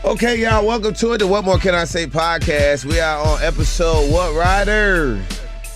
Okay, y'all, welcome to it, the What More Can I Say podcast. We are on episode What Rider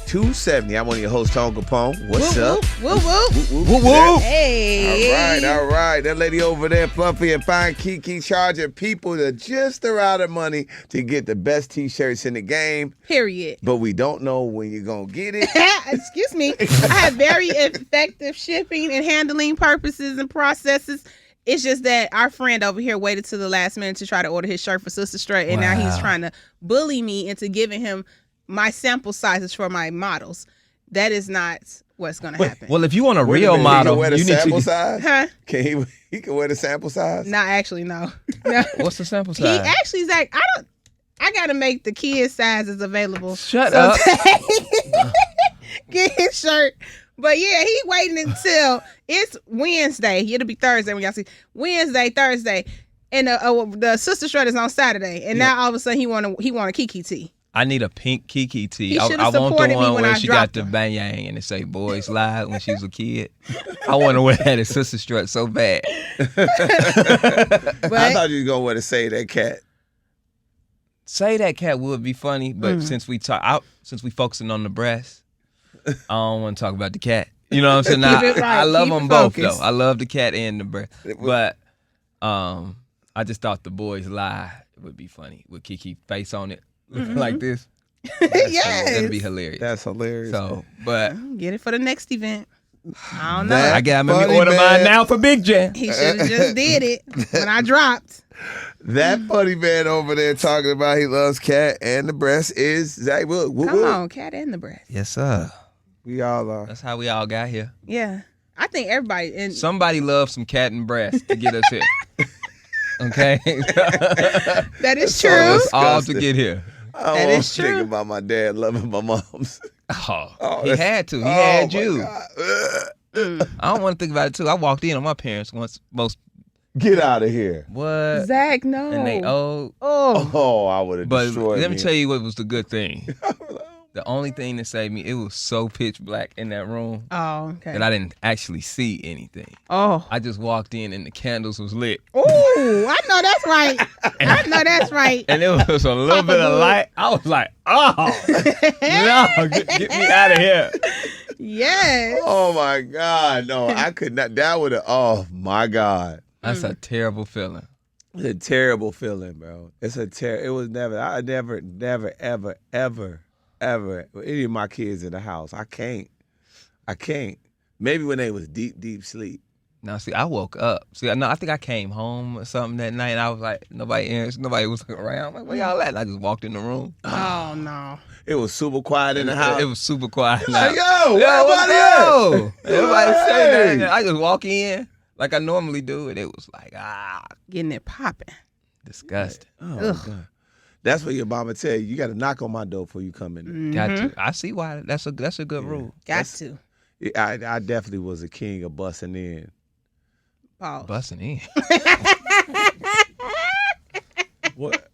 270. I'm one of your hosts, Tone Kapone. What's up? Whoop, whoop. Whoop, whoop, whoop. Hey. All right. That lady over there, Fluffy and Fine KeKe, charging people just around the money to get the best T-shirts in the game. Period. But we don't know when you're going to get it. Excuse me. I have very effective shipping and handling purposes and processes. It's just that our friend over here waited to the last minute to try to order his shirt for Sister Strut, and now he's trying to bully me into giving him my sample sizes for my models. That is not what's going to happen. Well, if you want a real model, you need sample to size? Huh? He can wear the sample size? Not actually, no. What's the sample size? He actually is like, I got to make the kids' sizes available. Shut up. Get his shirt. But yeah, he waiting until it's Wednesday. It'll be Thursday when y'all see Wednesday, Thursday, and the Sister Strut is on Saturday. And now all of a sudden he want a KeKe tee. I need a pink KeKe tee. He I should've want the supported me one when where I she got dropped the him. bang and it say "Boys Live" when she was a kid. I want to wear that at Sister Strut so bad. But I thought you was gonna wear the Say That Cat. Say That Cat would be funny, but since we focusing on the breast, I don't want to talk about the cat. You know what I'm saying? Now, Keep it right. I love Keep them it both focused. though. I love the cat and the breast, but I just thought the Boys Lie would be funny with KeKe face on it like this. yes. That'd be hilarious. That's hilarious. So, but Get it for the next event. I don't know. That- I got me Funny, order man. mine now for Big Jan. He should have just did it when I dropped. That funny man over there talking about he loves cat and the breast is Zach Boog. Woo, Come woo. on, cat and the breast. Yes, sir. We all are. That's how we all got here. Yeah. I think everybody. And Somebody loves some cat and breast to get us here. Okay? that is so true. Us all to disgusting. get here. I That don't is think true. about my dad loving my mom's. Oh, he that's- had to. He Oh, had my you. God. Ugh. I don't want to think about it, too. I walked in on my parents once. Get out of here. What? Zach, no. And they old. Oh. Oh, I would have But destroyed let me tell you what was the good thing. The only thing that saved me, it was so pitch black in that room Oh, okay. that I didn't actually see anything. Oh. I just walked in and the candles was lit. Oh, I know that's right. I know that's right. And it was a little bit of Boog. light. I was like, oh, no, get me out of here. Yes. Oh, my God. No, I could not. That would have, oh, my God. That's a terrible feeling. It's a terrible feeling, bro. It was never, I never, ever, with any of my kids in the house. I can't. Maybe when they was deep sleep. Now, see, I woke up. See, I think I came home or something that night, and I was like, nobody was around. I'm like, where y'all at? And I just walked in the room. Oh, no. It was super quiet in the house. It was super quiet. Like, now. yo, where what's everybody at? up? Everybody say Hey. that. I just walk in like I normally do, and it was like, Getting it popping. disgusting. Oh, Ugh. God. That's what your mama tell you. You got to knock on my door before you come in. Got to. I see why. That's a good rule. Got to. I definitely was a king of busting in. Pause. Busting in. What?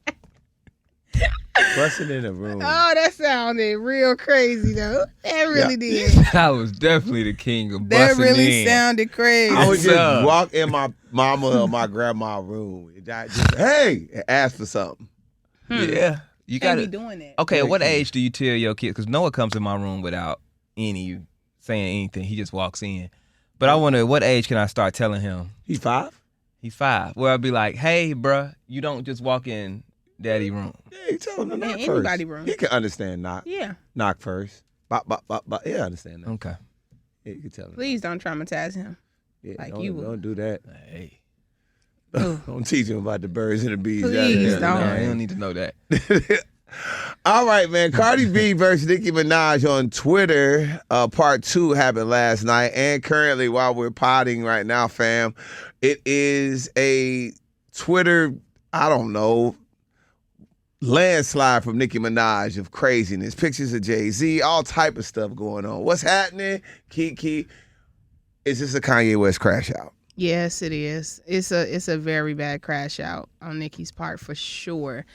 Busting in a room. Oh, that sounded real crazy, though. That really did. I was definitely the king of That busting really in. sounded crazy. I would What's just up? walk in my mama or my grandma's room. And I just, hey, and ask for something. Yeah. You Can't got be to. doing that. Okay, at what age do you tell your kids? Because Noah comes in my room without any saying anything. He just walks in. But I wonder, at what age can I start telling him? He's 5? He's 5. Where I'll be like, hey, bruh, you don't just walk in daddy room. Yeah, you tell him to knock first. Anybody room. He can understand knock. Yeah. Knock first. Bop, bop, bop, bop. Yeah, I understand that. Okay. Yeah, you can tell him. Please don't traumatize him. Yeah, like don't, you would. don't do that. Hey. Don't teach him about the birds and the bees. Please out there. don't. No, you don't need to know that. All right, man. CardiB versus Nicki Minaj on Twitter. Part 2 happened last night. And currently, while we're potting right now, fam, it is a Twitter, I don't know, landslide from Nicki Minaj of craziness. Pictures of Jay-Z, all type of stuff going on. What's happening? KeKe, is this a Kanye West crash out? Yes, it is. It's a very bad crash out on Nicki's part for sure.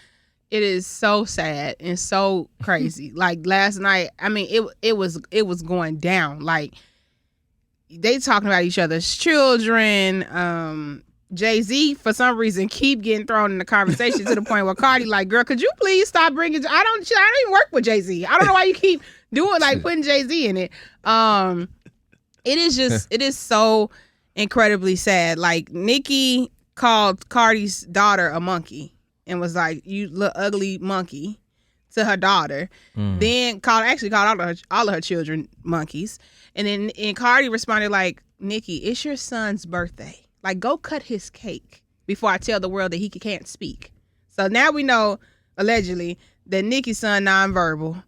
It is so sad and so crazy. Like last night, I mean, it was going down. Like they talking about each other's children, Jay-Z, for some reason, keep getting thrown in the conversation to the point where Cardi like, girl, could you please stop bringing... I don't even work with Jay-Z. I don't know why you keep doing, like, putting Jay-Z in it. It is so incredibly sad. Like, Nicki called Cardi's daughter a monkey and was like, you little ugly monkey to her daughter. Then called all of her children monkeys. And then Cardi responded like, Nicki, it's your son's birthday. Like, go cut his cake before I tell the world that he can't speak. So now we know, allegedly, that Nicki's son nonverbal.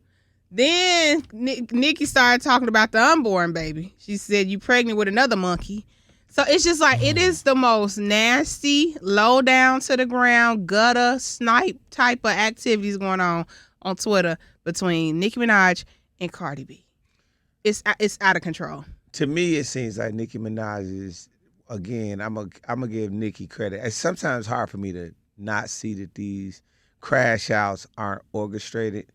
Then Nicki started talking about the unborn baby. She said, you pregnant with another monkey. So it's just like, it is the most nasty, low down to the ground, gutter, snipe type of activities going on Twitter between Nicki Minaj and Cardi B. It's out of control. To me, it seems like Nicki Minaj is, again, I'm gonna give Nicki credit. It's sometimes hard for me to not see that these crash outs aren't orchestrated.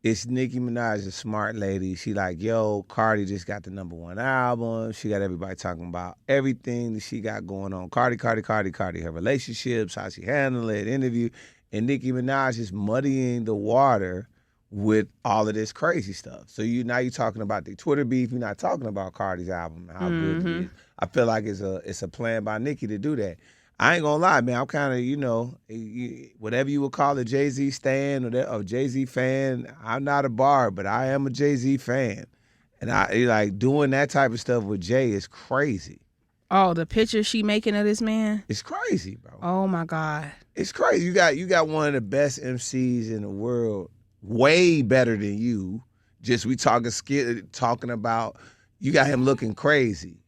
It's Nicki Minaj, a smart lady. She like, yo, Cardi just got the #1 album. She got everybody talking about everything that she got going on. Cardi, her relationships, how she handled it, interview. And Nicki Minaj is muddying the water with all of this crazy stuff. So now you're talking about the Twitter beef. You're not talking about Cardi's album, how good it is. I feel like it's a plan by Nicki to do that. I ain't gonna lie, man. I'm kind of, whatever you would call a Jay-Z stan or Jay-Z fan. I'm not a bar, but I am a Jay-Z fan. And I like doing that type of stuff with Jay is crazy. Oh, the picture she making of this man? It's crazy, bro. Oh my God. It's crazy. You got one of the best MCs in the world, way better than you. Just we talking about, you got him looking crazy.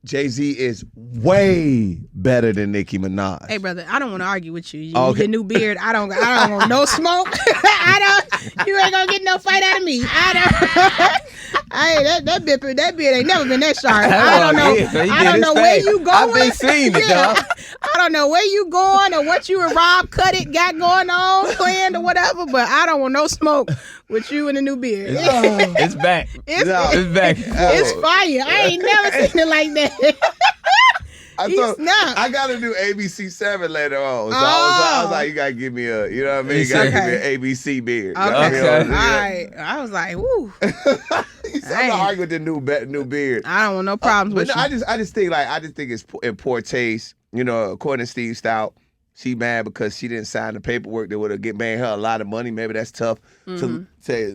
Jay-Z is way better than Nicki Minaj. Hey, brother, I don't want to argue with you. Okay. Your new beard, I don't want no smoke. You ain't gonna get no fight out of me. That beard ain't never been that sharp. I don't know. I don't know where you going. I've been seeing it, dog. I don't know where you going or what you and Rob Cut It got going on, planned or whatever, but I don't want no smoke with you and the new beard. It's back. It's back. It's fire. I ain't never seen it like that. I gotta do ABC 7 later on. So I was like, you gotta give me a, you know what I mean? You gotta give me an ABC beard. Okay. All right. I was like, woo. I'm not arguing with the new beard. I don't want no problems with you. I just think it's in poor taste. You know, according to Steve Stout, she mad because she didn't sign the paperwork that would have made her a lot of money. Maybe that's tough to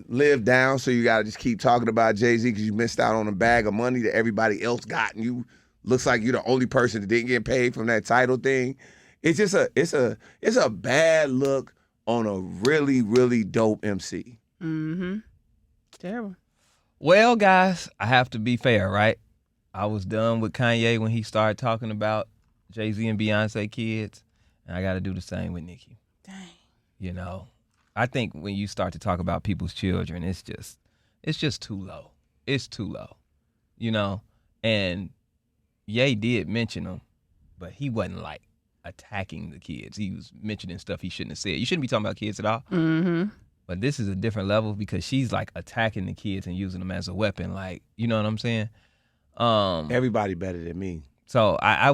live down. So you gotta just keep talking about Jay-Z because you missed out on a bag of money that everybody else got, and you looks like you're the only person that didn't get paid from that title thing. It's just it's a bad look on a really, really dope MC. Terrible. Well, guys, I have to be fair, right? I was done with Kanye when he started talking about Jay-Z and Beyonce kids, and I got to do the same with Nicki. Dang. You know, I think when you start to talk about people's children, it's just too low. It's too low, you know? And Ye did mention them, but he wasn't like attacking the kids. He was mentioning stuff he shouldn't have said. You shouldn't be talking about kids at all. But this is a different level because she's like attacking the kids and using them as a weapon. Like, you know what I'm saying? Everybody better than me. So I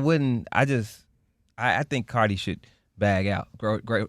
think Cardi should bag out,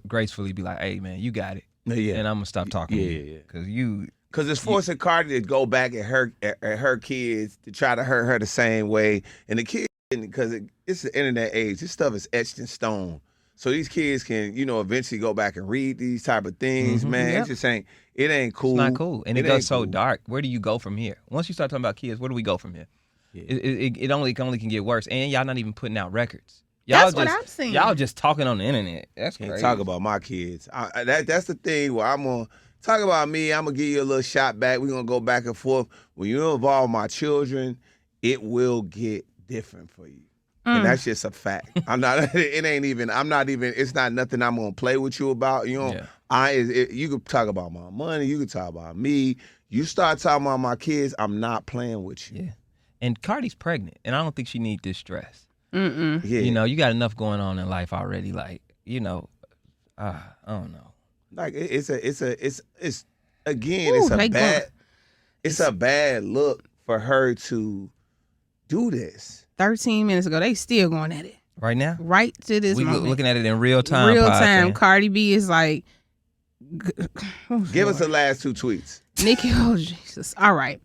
gracefully be like, hey, man, you got it. Yeah. And I'm going to stop talking to you. Because it's forcing Cardi to go back at her kids to try to hurt her the same way. And the kids, because it's the internet age, this stuff is etched in stone. So these kids can, eventually go back and read these type of things, man. Yep. It just it ain't cool. It's not cool. And it goes so dark. Where do you go from here? Once you start talking about kids, where do we go from here? Yeah. It only can get worse. And y'all not even putting out records. That's what I'm saying. Y'all just talking on the internet. That's crazy. Can't talk about my kids. That's the thing where I'm going to talk about me. I'm going to give you a little shot back. We're going to go back and forth. When you involve my children, it will get different for you. And that's just a fact. It's not nothing I'm going to play with you about. You know, you could talk about my money. You could talk about me. You start talking about my kids, I'm not playing with you. Yeah. And Cardi's pregnant, and I don't think she needs this stress. Yeah. You know, you got enough going on in life already. Like, I don't know. Like it's a bad look for her to do this. 13 minutes ago, they still going at it. Right now? Right to this We moment. looking at it in real time. Real time. Cardi B is like... Give us the last 2 tweets. Nicki, oh Jesus. All right.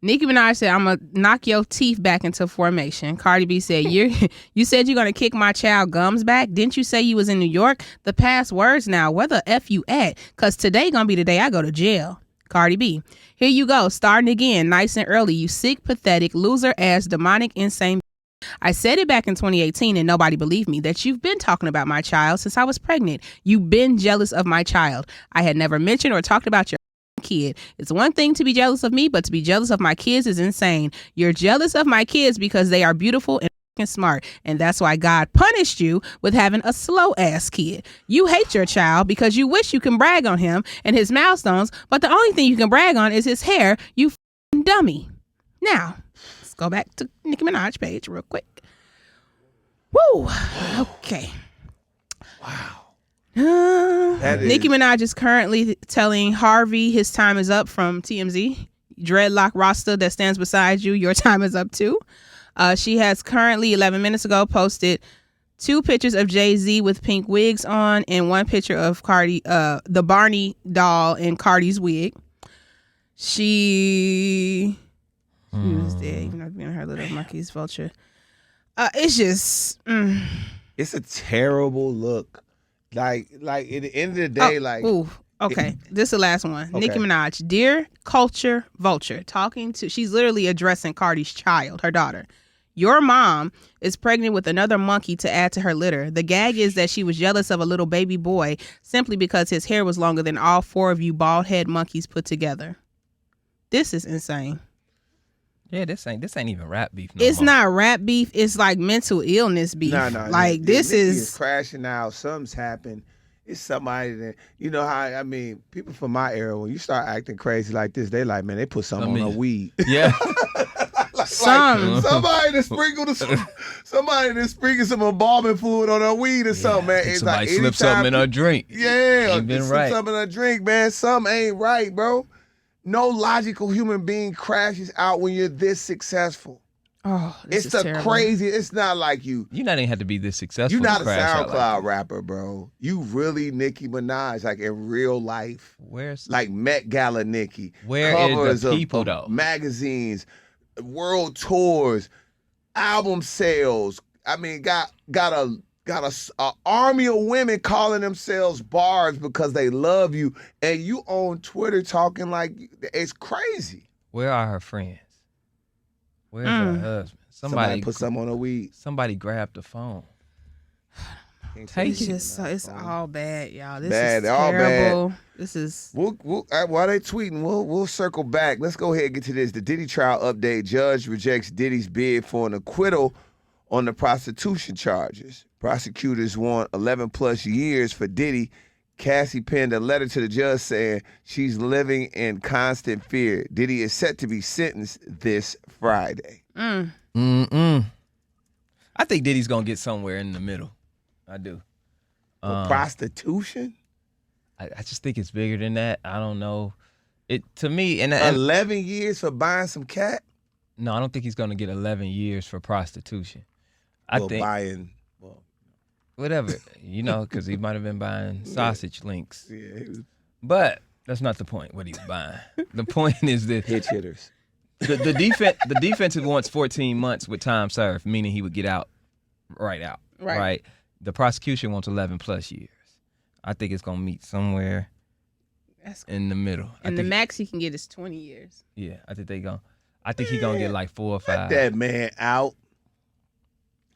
Nicki Minaj said, I'm going to knock your teeth back into formation. Cardi B said, you said you're going to kick my child gums back. Didn't you say you was in New York? The past words now. Where the F you at? Because today going to be the day I go to jail. Cardi B. Here you go. Starting again. Nice and early. You sick, pathetic, loser ass, demonic, insane. I said it back in 2018 and nobody believed me that you've been talking about my child since I was pregnant. You've been jealous of my child. I had never mentioned or talked about your kid. It's one thing to be jealous of me, but to be jealous of my kids is insane. You're jealous of my kids because they are beautiful and smart, and that's why God punished you with having a slow ass kid. You hate your child because you wish you can brag on him and his milestones, but the only thing you can brag on is his hair, you dummy. Now, let's go back to Nicki Minaj page real quick. Woo! Okay. Wow. Nicki Minaj is currently telling Harvey his time is up from TMZ. Dreadlock Rasta that stands beside you, your time is up too. She has currently 11 minutes ago posted 2 pictures of Jay-Z with pink wigs on and 1 picture of Cardi, the Barney doll in Cardi's wig. She was dead, even though being her little monkey's vulture. It's just it's a terrible look. Like at the end of the day, okay. This is the last one. Okay. Nicki Minaj, dear culture vulture, she's literally addressing Cardi's child, her daughter. Your mom is pregnant with another monkey to add to her litter. The gag is that she was jealous of a little baby boy simply because his hair was longer than all 4 of you bald head monkeys put together. This is insane. Yeah, this ain't even rap beef. It's not rap beef. It's like mental illness beef. This is crashing out. Something's happened. It's somebody that, you know how, I mean, people from my era, when you start acting crazy like this, they like, man, they put something on a weed. Yeah. Somebody that sprinkled some embalming fluid on her weed or something, man. It's somebody like slipped something in her drink. Yeah, ain't been right. Something in her drink, man. Something ain't right, bro. No logical human being crashes out when you're this successful. Oh, it's the terrible. Crazy. It's not like you. You not even have to be this successful. You're not a SoundCloud rapper, bro. You really Nicki Minaj, like in real life. Where's like Met Gala Nicki? Where covers is the people though? Magazines, world tours, album sales. I mean, got a army of women calling themselves bars because they love you, and you on Twitter talking like it's crazy. Where are her friends? Where's her husband? Somebody put something on her weed. Somebody grabbed the phone. It's all bad, y'all. This bad, is all terrible. Bad. This is. While they tweeting, we'll circle back. Let's go ahead and get to this. The Diddy trial update. Judge rejects Diddy's bid for an acquittal on the prostitution charges. Prosecutors want 11 plus years for Diddy. Cassie penned a letter to the judge saying she's living in constant fear. Diddy is set to be sentenced this Friday. I think Diddy's gonna get somewhere in the middle. I do. For prostitution? I just think it's bigger than that. I don't know. It to me and 11 years for buying some cat? No, I don't think he's gonna get 11 years for prostitution. I think whatever, because he might have been buying sausage links. Yeah, he was. But that's not the point. What he's buying. The point is that hitch hitters. The defense wants 14 months with time served, meaning he would get out right. The prosecution wants 11 plus years. I think it's gonna meet somewhere in the middle. And the max he can get is 20 years. Yeah, I think he's gonna get like 4 or 5. Let that man out.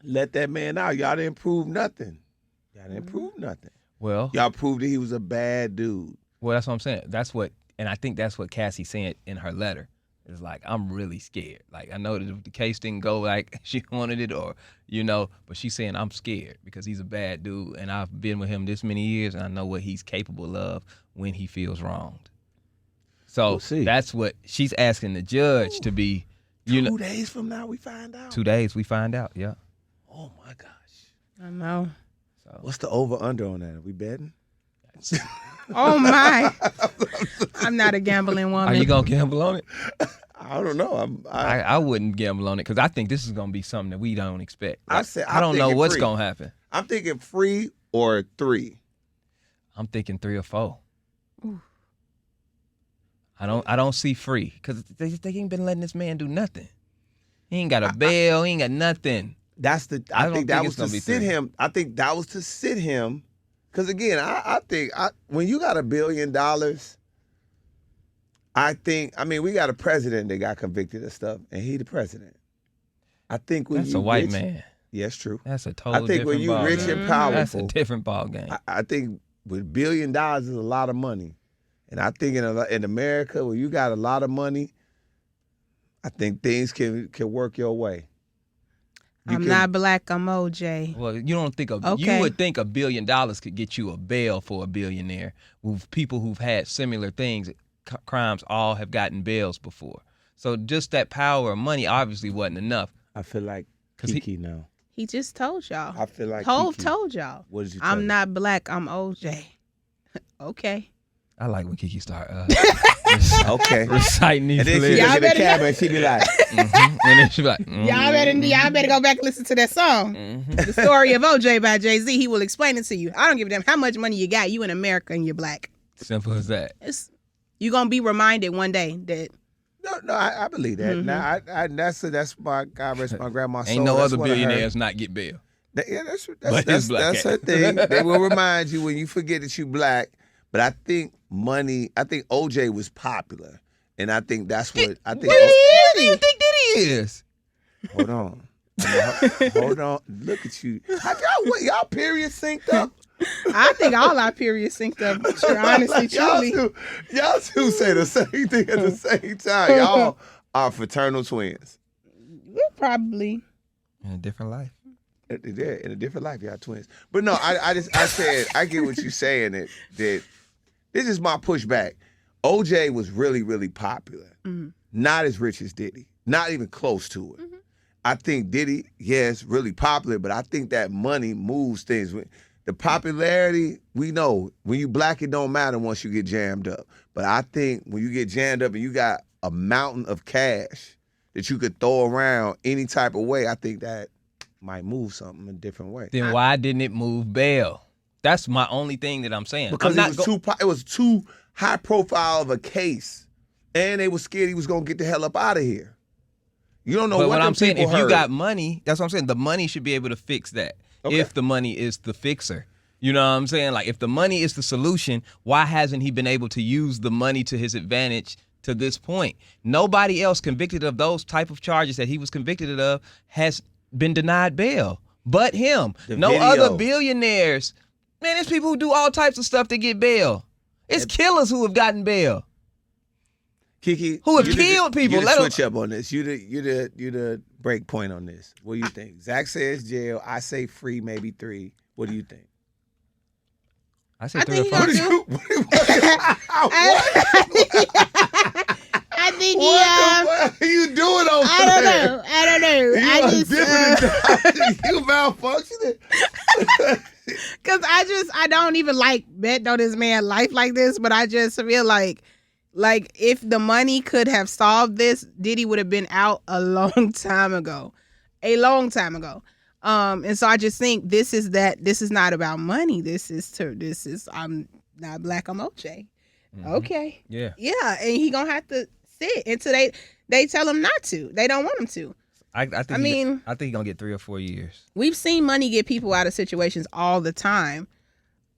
Let that man out. Y'all didn't prove nothing. Well, y'all proved that he was a bad dude. Well, that's what I'm saying. And I think that's what Cassie's saying in her letter. It's like, I'm really scared. Like, I know that the case didn't go like she wanted it but she's saying I'm scared because he's a bad dude and I've been with him this many years and I know what he's capable of when he feels wronged. So that's what she's asking the judge to be. 2 days from now we find out. 2 days we find out, yeah. Oh, my gosh. I know. So. What's the over-under on that? Are we betting? Oh, my. I'm not a gambling woman. Are you going to gamble on it? I don't know. I wouldn't gamble on it because I think this is gonna be something that we don't expect. I don't know what's free. gonna happen. I'm thinking free or 3. I'm thinking 3 or 4. Ooh. I don't see free because they ain't been letting this man do nothing. He ain't got a bail. He ain't got nothing. I think that was to sit 3. him. I think that was to sit him. Because again, I think when you got $1 billion, we got a president that got convicted of stuff, and he the president. I think when that's a white man. Yeah, it's true. That's a total. I think when you rich and powerful, that's a different ball game. I think with $1 billion is a lot of money, and I think in America, when you got a lot of money, I think things can work your way. I'm not black. I'm OJ. Well, you don't think Okay. You would think $1 billion could get you a bail for a billionaire. With people who've had similar things, crimes, all have gotten bails before. So just that power of money obviously wasn't enough. I feel like KeKe now. He just told y'all. I feel like Hov KeKe. told y'all. What did you tell I'm me? not black. I'm OJ. Okay. I like when KeKe start Okay. reciting these And then she lyrics. look at the better- camera and she be like, And then she be like, Y'all better go back and listen to that song. The story of OJ by Jay-Z. He will explain it to you. I don't give a damn how much money you got. You in America and you're black. Simple as that. You're going to be reminded one day that no, I believe that. Now, that's my God rest my grandma's soul. Ain't no That's other one of her- billionaires not get bail. Yeah, But that's he's black. her thing. They will remind you when you forget that you black. But I think OJ was popular. And I think that's what I think. What do you think Diddy is? Hold on. Hold on. Look at you. Y'all period synced up? I think all our periods synced up. Honestly, truly. Y'all two say the same thing at the same time. Y'all are fraternal twins. We're probably. In a different life. Yeah, in a different life, y'all twins. But no, I said, I get what you're saying, that this is my pushback. OJ was really, really popular. Mm-hmm. Not as rich as Diddy. Not even close to it. Mm-hmm. I think Diddy, yes, really popular, but I think that money moves things. The popularity, we know, when you black, it don't matter once you get jammed up. But I think when you get jammed up and you got a mountain of cash that you could throw around any type of way, I think that might move something in a different way. Then why didn't it move bail? That's my only thing that I'm saying. Because it was too high profile of a case, and they were scared he was gonna get the hell up out of here. You don't know but what I'm saying. If heard. you got money, that's what I'm saying. The money should be able to fix that. Okay. If the money is the fixer, you know what I'm saying. Like if the money is the solution, why hasn't he been able to use the money to his advantage to this point? Nobody else convicted of those type of charges that he was convicted of has been denied bail, but him. Other billionaires. Man, there's people who do all types of stuff to get bail. It's killers who have gotten bail. KeKe, who have killed people. You switch up on this. You the break point on this. What do you think? Zach says jail. I say free, maybe 3. What do you think? I say 3 or 4. I think what are you doing over there? I don't know. You malfunctioning. Because I don't even bet on this man's life like this, but I just feel like if the money could have solved this, Diddy would have been out a long time ago. And so I just think this is not about money. This is I'm not black, I'm OJ. Mm-hmm. Okay. Yeah. Yeah, and he gonna have to sit until they tell him not to. They don't want him to. I think he's gonna get 3 or 4 years. We've seen money get people out of situations all the time.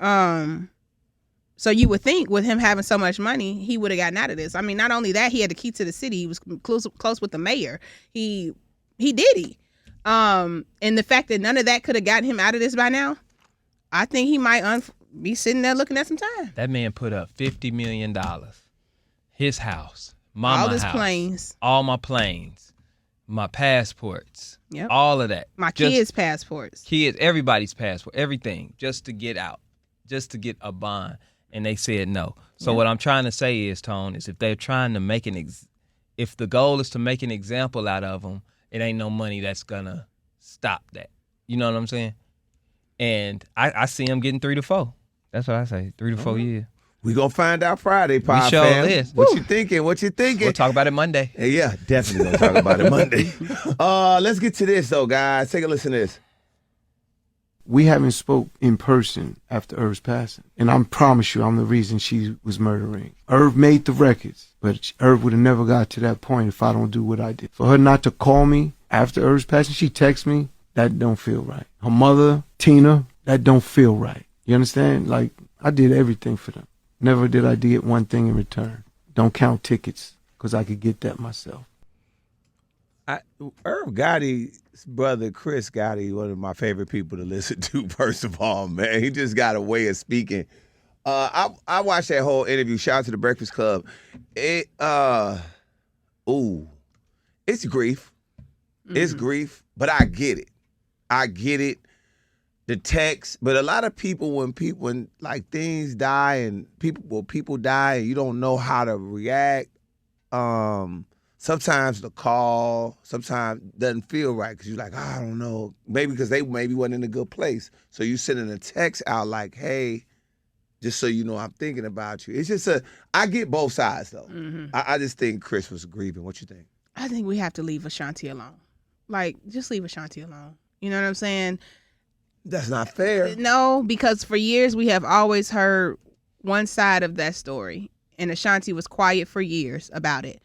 So you would think with him having so much money, he would have gotten out of this. I mean, not only that, he had the key to the city. He was close with the mayor. He Diddy. And the fact that none of that could have gotten him out of this by now, I think he might be sitting there looking at some time. That man put up $50 million. His house, all his planes, all my planes, my passports, yep. All of that. My kids' passports. Everybody's passport, everything, just to get out, just to get a bond. And they said no. So what I'm trying to say is, Tone, is if they're trying to if the goal is to make an example out of them, it ain't no money that's gonna stop that. You know what I'm saying? And I see him getting 3 to 4. That's what I say, 3 to 4 years. We gonna find out Friday, Pod sure fam. is. What you thinking? What you thinking? We'll talk about it Monday. Yeah, definitely gonna talk about it Monday. Let's get to this though, guys. Take a listen to this. We haven't spoke in person after Irv's passing. And I promise you, I'm the reason she was murdering. Irv made the records, but Irv would have never got to that point if I don't do what I did. For her not to call me after Irv's passing, she texts me, that don't feel right. Her mother, Tina, that don't feel right. You understand? Like, I did everything for them. Never did I get one thing in return. Don't count tickets, because I could get that myself. Irv Gotti's brother, Chris Gotti, one of my favorite people to listen to, first of all, man. He just got a way of speaking. I watched that whole interview. Shout out to the Breakfast Club. It's grief. It's grief, but I get it. I get it. The text, but a lot of people, when like things die and people die and you don't know how to react, sometimes the call sometimes doesn't feel right because you're like, oh, I don't know. Maybe because they wasn't in a good place. So you sending a text out like, hey, just so you know I'm thinking about you. It's just I get both sides though. I just think Chris was grieving. What you think? I think we have to leave Ashanti alone. Like, just leave Ashanti alone. You know what I'm saying? That's not fair. No, because for years we have always heard one side of that story. And Ashanti was quiet for years about it.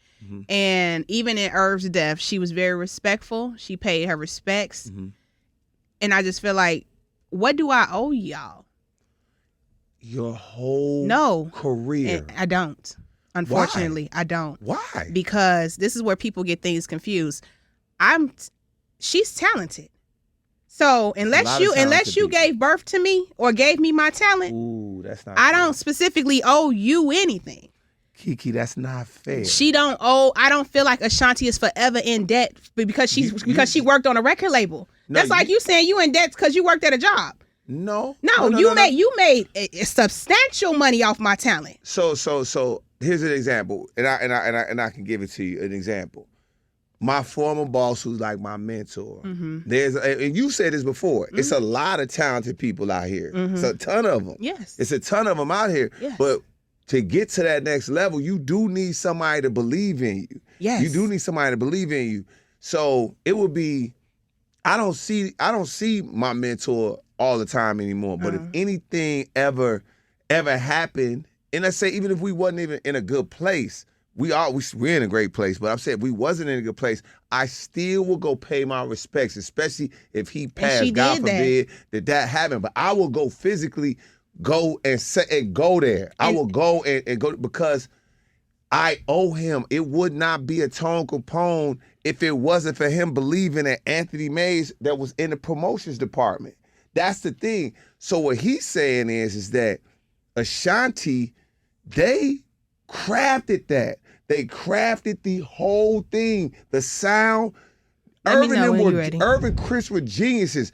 And even in Irv's death, she was very respectful. She paid her respects. And I just feel like, what do I owe y'all? Your whole career. I don't. Unfortunately, I don't. Why? Because this is where people get things confused. She's talented. So unless you gave birth to me or gave me my talent, that's not I fair. don't specifically owe you anything. KeKe, that's not fair. I don't feel like Ashanti is forever in debt because she worked on a record label. That's like you saying you in debt because you worked at a job. No, you made a substantial money off my talent. So here's an example, and I can give it to you. An example. My former boss, who's like my mentor, and you said this before, it's a lot of talented people out here. It's a ton of them. Yes. It's a ton of them out here. Yes. But to get to that next level, you do need somebody to believe in you. Yes. You do need somebody to believe in you. So it would be, I don't see my mentor all the time anymore. But if anything ever happened, and let's say even if we wasn't even in a good place, we're in a great place, but I'm saying if we wasn't in a good place, I still will go pay my respects, especially if he passed. God forbid that happened. But I will go physically go and go there. I will go and go because I owe him. It would not be a Tone Kapone if it wasn't for him believing in Anthony Mays that was in the promotions department. That's the thing. So what he's saying is that Ashanti, they crafted that. They crafted the whole thing, the sound. Irv and Chris were geniuses.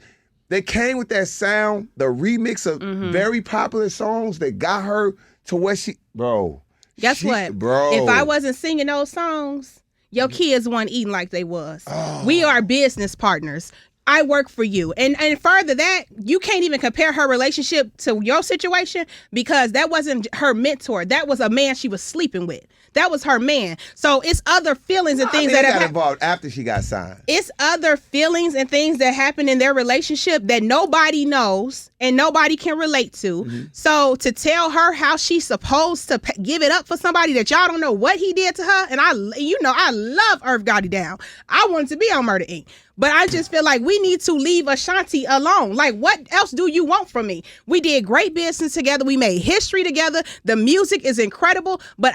They came with that sound, the remix of very popular songs that got her to where Guess what? Bro. If I wasn't singing those songs, your kids weren't eating like they was. We are business partners. I work for you. And further that, you can't even compare her relationship to your situation because that wasn't her mentor. That was a man she was sleeping with. That was her man. So it's other feelings and things that got involved after she got signed. It's other feelings and things that happen in their relationship that nobody knows and nobody can relate to. So to tell her how she's supposed to give it up for somebody that y'all don't know what he did to her, and I love Irv Gotti down. I wanted to be on Murder Inc. But I just feel like we need to leave Ashanti alone. Like, what else do you want from me? We did great business together. We made history together. The music is incredible. But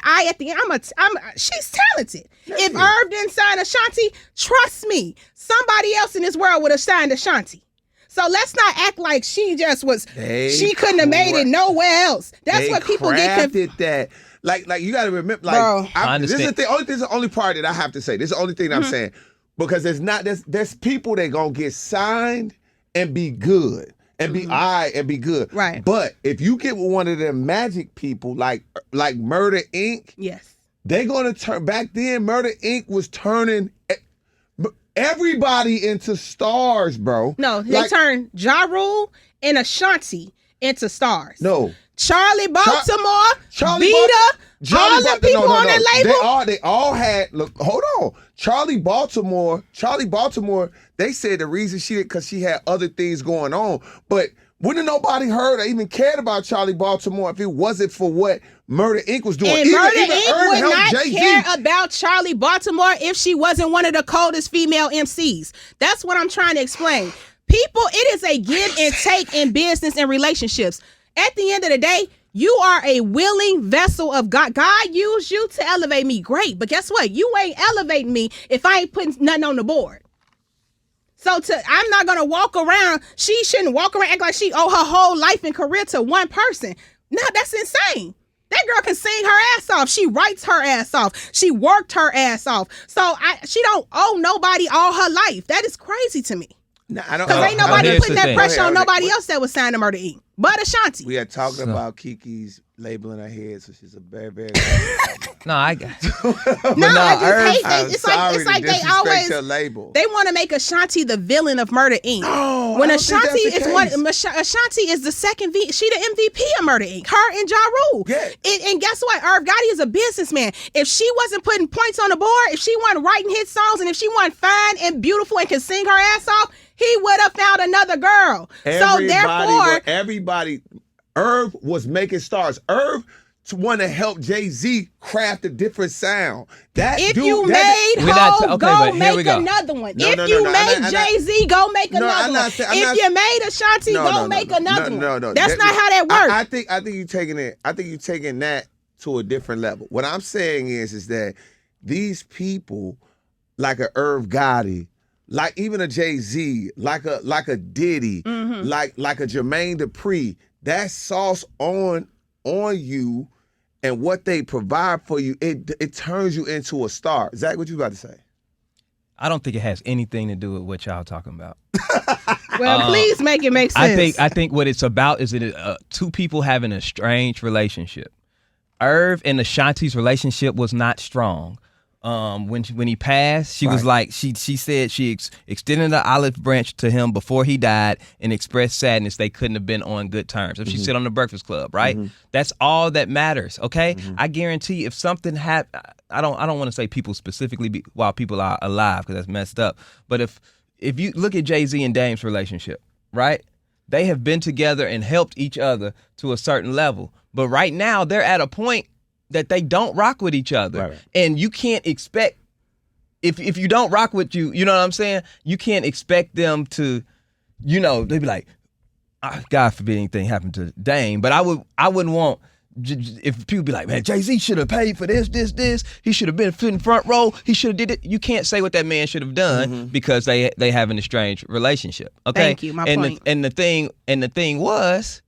she's talented. If Irv didn't sign Ashanti, trust me, somebody else in this world would have signed Ashanti. So let's not act like she just was. She couldn't have made it nowhere else. That's what people get confused. That. Like you got to remember. Like, bro, this is the only part that I have to say. This is the only thing I'm saying. Because there's people that gonna get signed and be good and be and be good. Right. But if you get with one of them magic people like Murder Inc., yes, they gonna turn. Back then, Murder Inc. was turning everybody into stars, bro. No, they turned Ja Rule and Ashanti into stars. No. Charlie Baltimore, Charlie Vita, Charlie all the people on that label. They all had. Look, hold on. Charlie Baltimore. They said the reason she did because she had other things going on. But wouldn't nobody heard or even cared about Charlie Baltimore if it wasn't for what Murder Inc. was doing? And Murder even Inc. would not Jay-Z. care about Charlie Baltimore if she wasn't one of the coldest female MCs. That's what I'm trying to explain. People, it is a give and take in business and relationships. At the end of the day, you are a willing vessel of God. God used you to elevate me. Great. But guess what? You ain't elevating me if I ain't putting nothing on the board. So I'm not going to walk around. She shouldn't walk around act like she owe her whole life and career to one person. No, that's insane. That girl can sing her ass off. She writes her ass off. She worked her ass off. So she don't owe nobody all her life. That is crazy to me. No, I don't. Because ain't nobody putting that pressure on nobody Wait. else that was signed to Murder Inc. But Ashanti. We are talking about KeKe's labeling her head, so she's a very, very. No, I got you. No, I just hate I'm it's sorry like to they disrespect always your label. they want to make Ashanti the villain of Murder Inc. No, When I don't think Ashanti that's is the one, case. Ashanti is the second she the MVP of Murder Inc. Her and Ja Rule. Yeah. And guess what? Irv Gotti is a businessman. If she wasn't putting points on the board, if she wasn't writing hit songs, and if she wasn't fine and beautiful and could sing her ass off, he would have found another girl. Everybody, Irv was making stars. Irv wanted to help Jay-Z craft a different sound. If you made Ho, go make another one. If you made Jay-Z, go make another one. If you made Ashanti, go make another one. No. That's not how that works. I think you taking it. I think you taking that to a different level. What I'm saying is that these people, like a Irv Gotti, like even a Jay-Z, like a Diddy, like a Jermaine Dupri, that sauce on you and what they provide for you, it turns you into a star. Zach, what you about to say? I don't think it has anything to do with what y'all talking about. Well, please make it make sense. I think what it's about is that two people having a strange relationship. Irv and Ashanti's relationship was not strong. When he passed, she was like, she said she extended the olive branch to him before he died and expressed sadness they couldn't have been on good terms. If she said on the Breakfast Club, right? That's all that matters, okay? I guarantee if something happened, I don't want to say people specifically while people are alive because that's messed up. But if you look at Jay-Z and Dame's relationship, right? They have been together and helped each other to a certain level. But right now, they're at a point that they don't rock with each other. Right. And you can't expect, if you don't rock with you know what I'm saying? You can't expect them to, they'd be like, God forbid anything happened to Dame, but I wouldn't want, if people be like, man, Jay-Z should have paid for this, he should have been in front row, he should have did it. You can't say what that man should have done because they have an estranged relationship. Okay. Thank you, my point. And the thing was,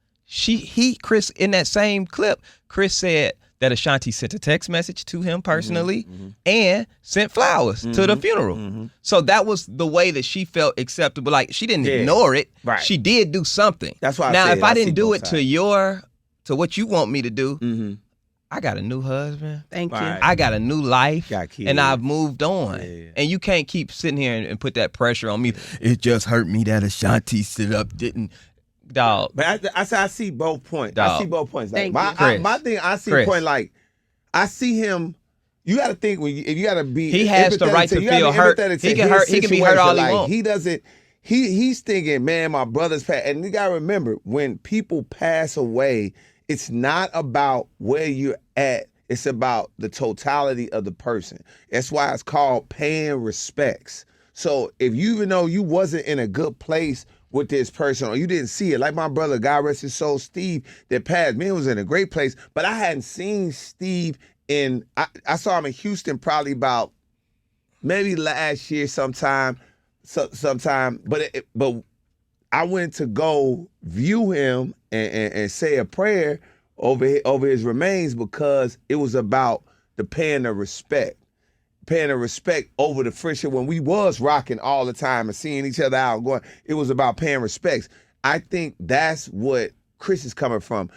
Chris, in that same clip, Chris said that Ashanti sent a text message to him personally and sent flowers to the funeral. So that was the way that she felt acceptable. Like, she didn't ignore it. Right. She did do something. That's why if I didn't do it to what you want me to do, I got a new husband. Thank you. I got a new life. And I've moved on. Yeah. And you can't keep sitting here and put that pressure on me. It just hurt me that Ashanti stood up, didn't. Dog. But I see both points. Dog. I see both points. Like, Thank you. my thing, I see a point like, I see him. You got to think if you got to be. He has the right to feel hurt. He can hurt. He can be hurt all he wants. He doesn't. He's thinking, man, my brother's passed. And you got to remember, when people pass away, it's not about where you're at. It's about the totality of the person. That's why it's called paying respects. So if you even know you wasn't in a good place with this person, or you didn't see it, like my brother, God rest his soul, Steve, that passed. Man, was in a great place, but I hadn't seen Steve I saw him in Houston probably about maybe last year sometime, but I went to go view him and say a prayer over his remains because it was about the paying the respect over the friendship when we was rocking all the time and seeing each other out and going. It was about paying respects. I think that's what Chris is coming from.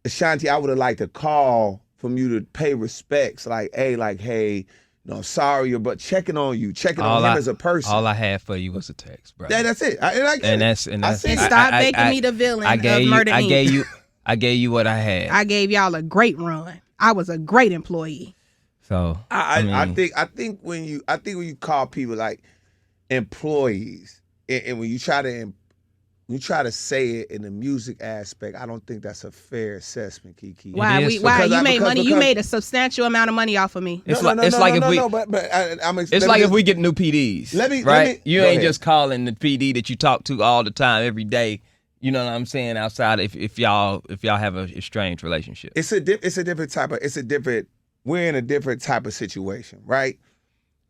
Ashanti, I would have liked a call from you to pay respects, hey, no, sorry, but checking on him as a person. All I had for you was a text, bro. That's it. And stop making me the villain of Murder Inc. I gave you what I had. I gave y'all a great run. I was a great employee. So I think when you call people like employees, and when you try to say it in the music aspect, I don't think that's a fair assessment, KeKe. Why? You made money. You made a substantial amount of money off of me. It's like if we get new PDs. You ain't just calling the PD that you talk to all the time, every day. You know what I'm saying? Outside, if y'all have a strange relationship, we're in a different type of situation, right?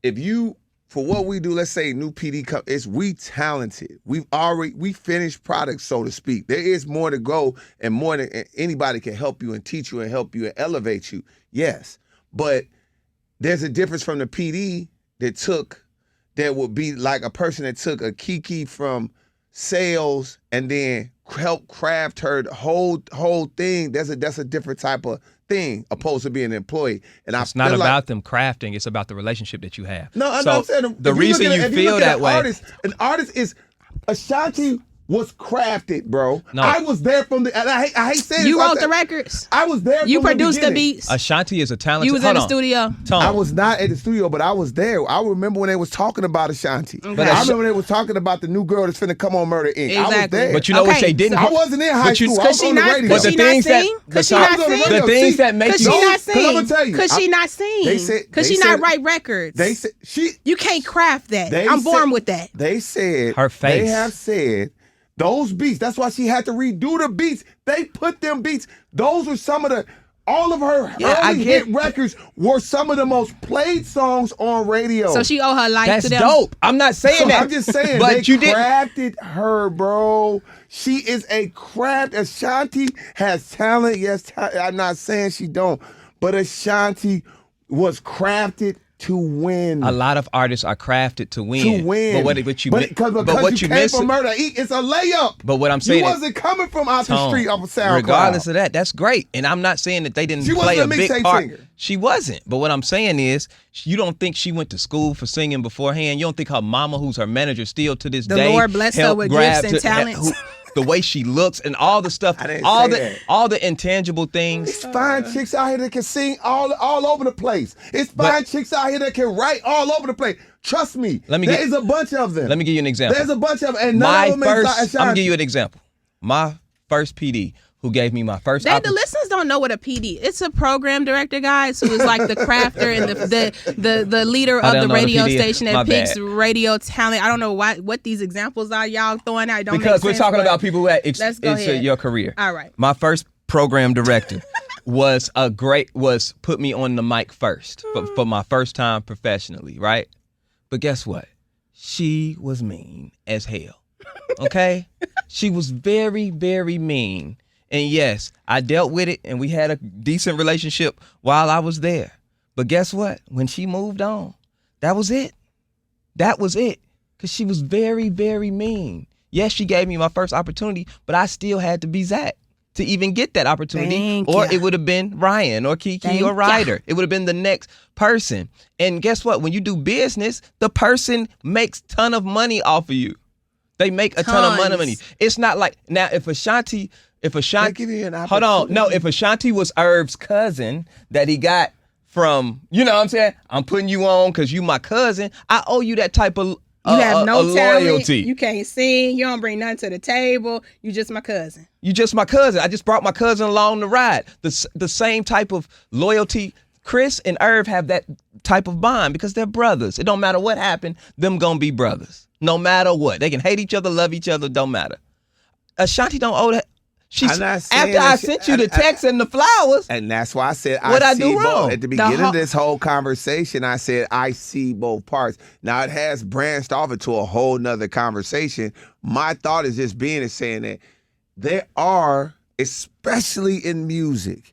For what we do, let's say new PD we talented. We finished products, so to speak. There is more to go, and more than anybody can help you and teach you and help you and elevate you. Yes, but there's a difference from the PD that would be like a person that took a KeKe from sales and then help craft her whole thing. That's a different type of thing opposed to being an employee. And it's not about them crafting, it's about the relationship that you have. No, I'm saying the reason you feel that way. An artist is Ashanti was crafted, bro. No. I was there from the. And I hate saying you wrote the records. I was there. You from produced the beats. Ashanti is a talented. You was in the studio. I was not at the studio, but I was there. I remember when they was talking about Ashanti. Okay. But I remember when they was talking about the new girl that's finna come on Murder Inc. Exactly. I was there. But you know what they didn't. I wasn't in high school. I was on the radio. Could she not sing? Could she not sing? The things that make you. Could she not sing? I'm gonna tell you. Could she not sing? They said. Could she not write records? They said she. You can't craft that. I'm born with that. They said her face. They have said. Those beats, that's why she had to redo the beats. They put them beats. Those were some of all of her early hit records were some of the most played songs on radio. So she owe her life to them. That's dope. I'm not saying that. I'm just saying, but they crafted her, bro. She is a craft. Ashanti has talent. Yes, I'm not saying she don't. But Ashanti was crafted to win. A lot of artists are crafted to win. But what you came from Murder Inc., it's a layup. But what I'm saying, you wasn't coming from out the street off of SoundCloud. Regardless of that, that's great. And I'm not saying that they didn't play a big part. Singer. She wasn't. But what I'm saying is, you don't think she went to school for singing beforehand. You don't think her mama, who's her manager, still to this day, the Lord bless her with gifts and talents. The way she looks and all the stuff, all the intangible things. It's fine chicks out here that can sing all over the place. It's fine chicks out here that can write all over the place. Trust me, there's a bunch of them. Let me give you an example. There's a bunch of them, and none of them is Ashanti. I'm gonna give you an example. My first PD, who gave me my first. The listeners don't know what a PD. It's a program director, guys, who is like the crafter and the leader of the radio station that picks radio talent. I don't know what these examples are y'all throwing out. Because we're talking about people who it's your career. All right. My first program director was put me on the mic first for my first time professionally, right? But guess what? She was mean as hell. Okay? She was very, very mean. And yes, I dealt with it, and we had a decent relationship while I was there. But guess what? When she moved on, that was it. That was it. Because she was very, very mean. Yes, she gave me my first opportunity, but I still had to be Zach to even get that opportunity. It would have been Ryan or KeKe or Ryder. It would have been the next person. And guess what? When you do business, the person makes a ton of money off of you. They make a ton of money. It's not like, now if Ashanti hold on. No, if Ashanti was Irv's cousin that he got from, you know what I'm saying? I'm putting you on because you my cousin. I owe you that type of you have no loyalty. Talent. You can't sing. You don't bring nothing to the table. You just my cousin. You just my cousin. I just brought my cousin along the ride. The same type of loyalty. Chris and Irv have that type of bond because they're brothers. It don't matter what happened. Them gonna be brothers. No matter what. They can hate each other, love each other. Don't matter. Ashanti don't owe that. After I sent you the text and the flowers. And that's why I said I do wrong? At the beginning of this whole conversation, I said I see both parts. Now it has branched off into a whole nother conversation. My thought is just saying that there are, especially in music,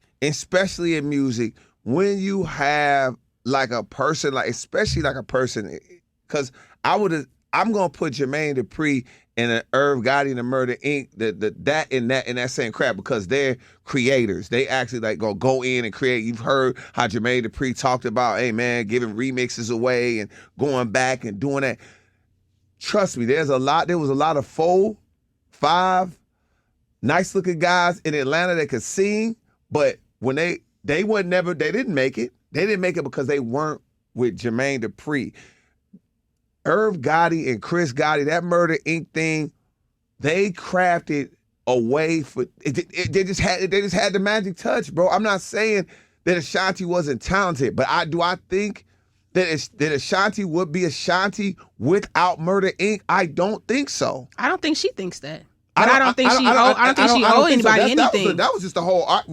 when you have like a person, because I'm gonna put Jermaine Dupri and an Irv Gotti and the Murder Inc. that in that same crap because they're creators. They actually like go in and create. You've heard how Jermaine Dupri talked about, hey man, giving remixes away and going back and doing that. Trust me, there was a lot of 4, 5, nice looking guys in Atlanta that could sing, but when they didn't make it. They didn't make it because they weren't with Jermaine Dupri. Irv Gotti and Chris Gotti, that Murder Inc. thing, they crafted a way for they just had the magic touch, bro. I'm not saying that Ashanti wasn't talented, but I think that Ashanti would be Ashanti without Murder Inc. I don't think so. I don't think she thinks that. But I don't think she owed anybody anything. That was just the whole art.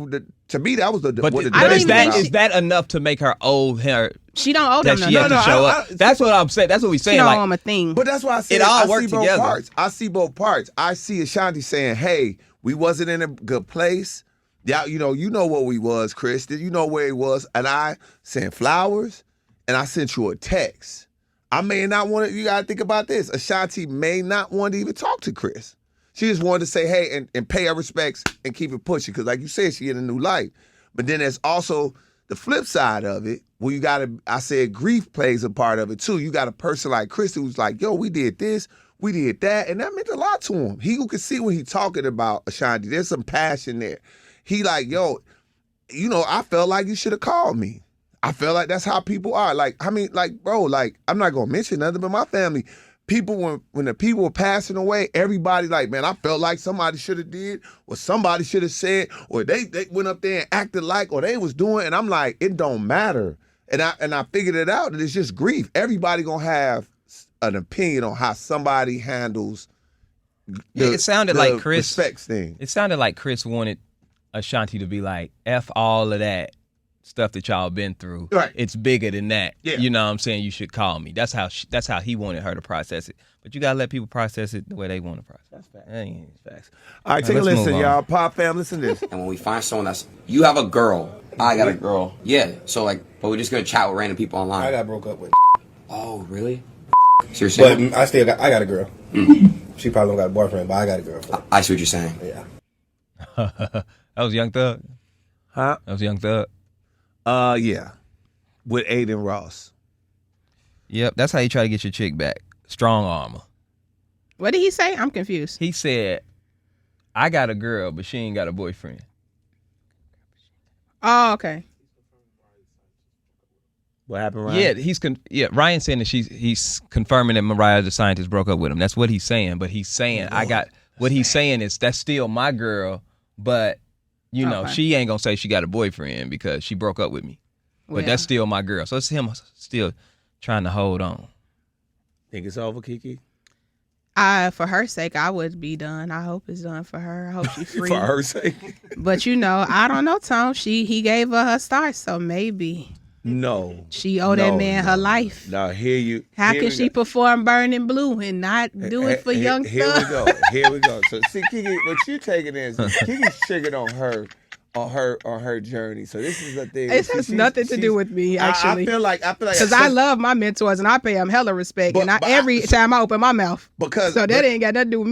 To me, that was the. But is that enough to make her owe her? She don't owe them that she has to show up. That's what I'm saying. That's what we saying. She don't like, owe them a thing. But that's why I said it all I worked see both together. parts. I see both parts. I see Ashanti saying, "Hey, we wasn't in a good place. Yeah, you know what we was, Chris. You know where he was." And I sent flowers, and I sent you a text. I may not want to. You gotta think about this. Ashanti may not want to even talk to Chris. She just wanted to say, hey, and pay her respects and keep it pushing. Because like you said, she in a new life. But then there's also the flip side of it, where I said grief plays a part of it too. You got a person like Chris who's like, yo, we did this, we did that. And that meant a lot to him. He could see when he's talking about Ashanti, there's some passion there. He like, yo, I felt like you should have called me. I felt like that's how people are. Like, I mean, like, bro, like, I'm not going to mention nothing, but my family, people, when the people were passing away, everybody like, man, I felt like somebody should have did, or somebody should have said, or they went up there and acted like, or they was doing, and I'm like, it don't matter. And I figured it out that it's just grief. Everybody gonna have an opinion on how somebody handles it sounded like Chris respects thing. It sounded like Chris wanted Ashanti to be like, F all of that stuff that y'all been through. Right. It's bigger than that. Yeah. You know what I'm saying? You should call me. That's how he wanted her to process it. But you gotta let people process it the way they want to process it. That's facts. That ain't facts. All right, take a let's listen, move on. y'all. Pop fam, listen to this. And when we find someone that's, you have a girl, I got a girl. Yeah, so like, but we're just gonna chat with random people online. I got broke up with. Oh, really? So you're saying? But I got a girl. She probably don't got a boyfriend, but I got a girl. I see what you're saying. Yeah. That was Young Thug. Huh? That was Young Thug. Yeah. With Aiden Ross. Yep, that's how you try to get your chick back. Strong armor. What did he say? I'm confused. He said, I got a girl, but she ain't got a boyfriend. Oh, okay. What happened, Ryan? Yeah, Ryan's saying that he's confirming that Mariah the Scientist broke up with him. That's what he's saying. But he's saying he's saying is that's still my girl, but you know, she ain't gonna say she got a boyfriend because she broke up with me. But that's still my girl. So it's him still trying to hold on. Think it's over, KeKe? For her sake, I would be done. I hope it's done for her. I hope she's free. For her sake? But I don't know, Tom. He gave her start, so maybe. No. She owe that man her life. No, here can she perform Burning Blue and not do it for Young Thug? Here we go. So see, KeKe, what you taking is KeKe's triggered on her journey. So this is the thing. It has nothing to do with me, actually. I feel like because I love my mentors and I pay them hella respect, every time I open my mouth. So that ain't got nothing to do with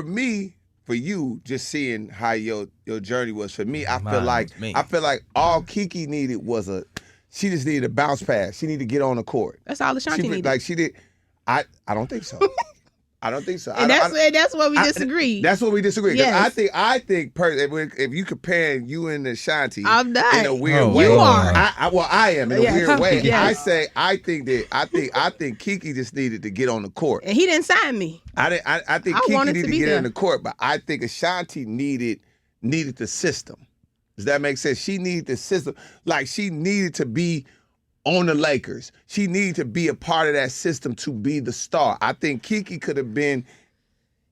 me. For you, just seeing how your journey was, for me, I feel like all KeKe needed was she just needed a bounce pass. She needed to get on the court. That's all Ashanti needed. Like she did. I don't think so. I don't think so. And that's what we disagree. That's what we disagree. Yes. I think if you comparing you and Ashanti I'm not. in a weird way. You are. I am in a weird way. Yes. I think KeKe just needed to get on the court. And he didn't sign me. I think KeKe needed to get on the court, but I think Ashanti needed the system. Does that make sense? She needed the system. Like she needed to be on the Lakers. She needed to be a part of that system to be the star. I think KeKe could have been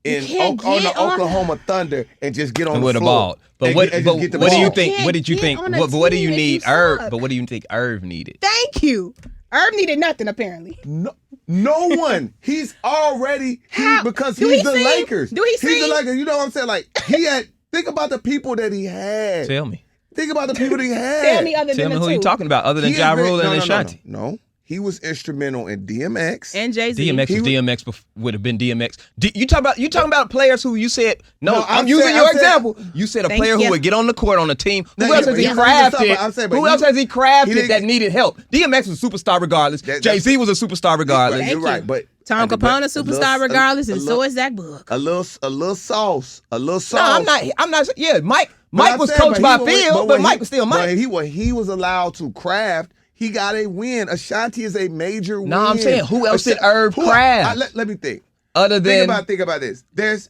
on the Oklahoma Thunder and just get on the floor. But what do you think? What did you think? What do you need? But what do you think Irv needed? Thank you. Irv needed nothing apparently. No one. He's already because he's the Lakers. Do he sing? He's the Lakers. You know what I'm saying? Like he had. Think about the people that he had. Tell me. Think about the people that he had. Tell me who you talking about other than Ja Rule and Ashanti. No. He was instrumental in DMX and Jay-Z. DMX would have been DMX. You talking about players who you said I'm using saying, your example. You said a player who would get on the court on a team. Who else has he crafted? Who else has he crafted that needed help? DMX was a superstar regardless. Jay-Z was a superstar regardless. You're right, but Tom Capone, a superstar regardless, and so is Zach Boog. A little sauce. No, I'm not. Yeah, Mike was coached by Phil, but Mike was still Mike. When he was allowed to craft, he got a win. Ashanti is a major win. No, I'm saying, who else did Irv craft? Let me think. Other than think about this. There's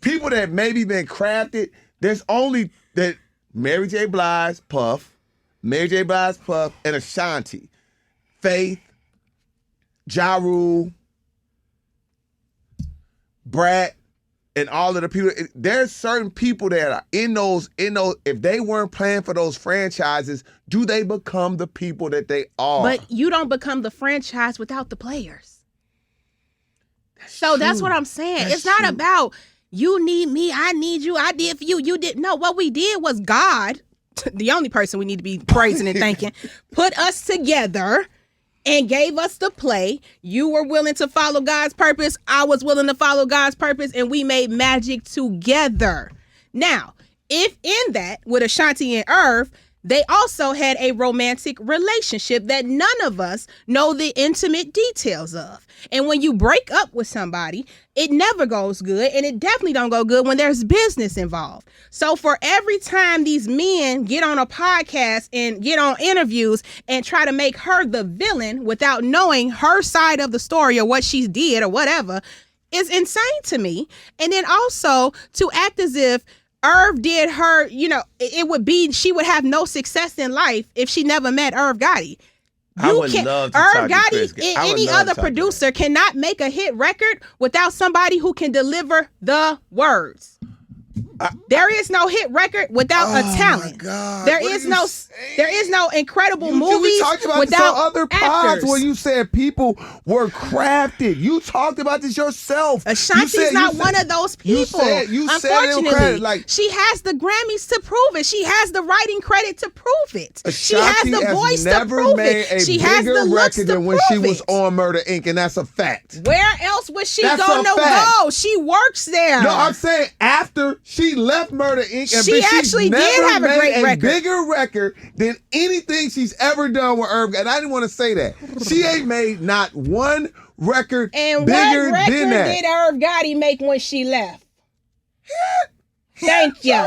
people that maybe been crafted. There's only that Mary J. Blige, Puff, and Ashanti, Faith, Ja Rule, Brat, and all of the people. There's certain people that are in those. If they weren't playing for those franchises, do they become the people that they are? But you don't become the franchise without the players. That's what I'm saying. It's not about you need me, I need you, I did for you, you didn't. No, what we did was God, the only person we need to be praising and thanking, put us together and gave us the play. You were willing to follow God's purpose. I was willing to follow God's purpose, and we made magic together. Now, if in that, with Ashanti and Irv, they also had a romantic relationship that none of us know the intimate details of. And when you break up with somebody, it never goes good, and it definitely don't go good when there's business involved. So for every time these men get on a podcast and get on interviews and try to make her the villain without knowing her side of the story or what she did or whatever, is insane to me. And then also to act as if Irv did her, she would have no success in life if she never met Irv Gotti. Irv Gotti, any other producer cannot make a hit record without somebody who can deliver the words. There is no hit record without a talent. There is no incredible movies without other pods where you said people were crafted. You talked about this yourself. Ashanti's not one of those people. Unfortunately, she has the Grammys to prove it. She has the writing credit to prove it. She has the voice to prove it. She has the looks to prove it. When she was on Murder Inc., and that's a fact. Where else was she gonna go? She works there. No, I'm saying after she left Murder Inc. and she actually did have a great record. Bigger record than anything she's ever done with Irv. And I didn't want to say that. She ain't made not one record and bigger what record than that. did Irv Gotti make when she left? Thank you.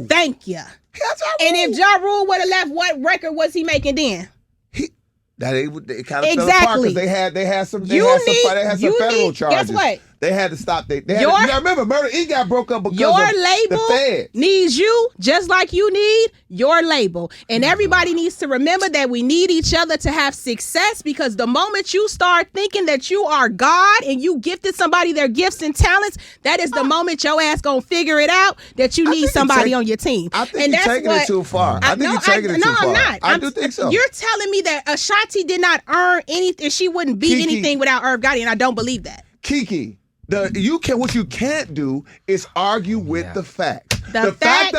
Thank you. And if Ja Rule would have left, what record was he making then? It kind of fell apart because they had some federal charges. Guess what? They had to stop. Remember, Murder Inc. got broke up because your of label the feds. Needs you just like you need your label. And everybody needs to remember that we need each other to have success, because the moment you start thinking that you are God and you gifted somebody their gifts and talents, that is the moment your ass gonna figure it out that you need somebody on your team. I think you're taking it too far. I think you're taking it too far. No, I'm not. I do think so. You're telling me that Ashanti did not earn anything. She wouldn't beat anything without Irv Gotti, and I don't believe that. KeKe. What you can't do is argue with the fact. The fact